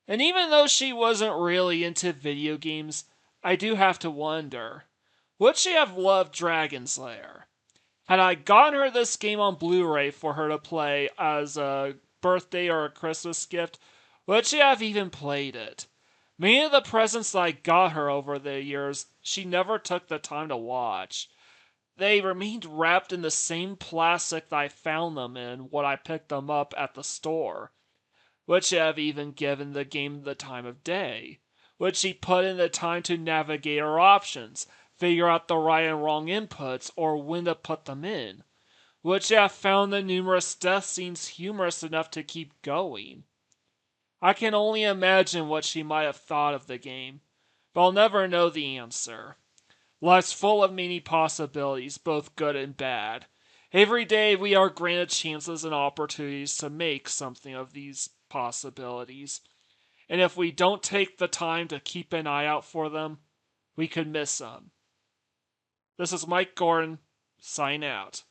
And even though she wasn't really into video games, I do have to wonder, would she have loved Dragon's Lair? Had I gotten her this game on Blu-ray for her to play as a birthday or a Christmas gift, would she have even played it? Many of the presents that I got her over the years, she never took the time to watch. They remained wrapped in the same plastic that I found them in when I picked them up at the store. Would she have even given the game the time of day? Would she put in the time to navigate her options, figure out the right and wrong inputs, or when to put them in? Would she have found the numerous death scenes humorous enough to keep going? I can only imagine what she might have thought of the game, but I'll never know the answer. Life's full of many possibilities, both good and bad. Every day we are granted chances and opportunities to make something of these possibilities. And if we don't take the time to keep an eye out for them, we could miss them. This is Mike Gordon, sign out.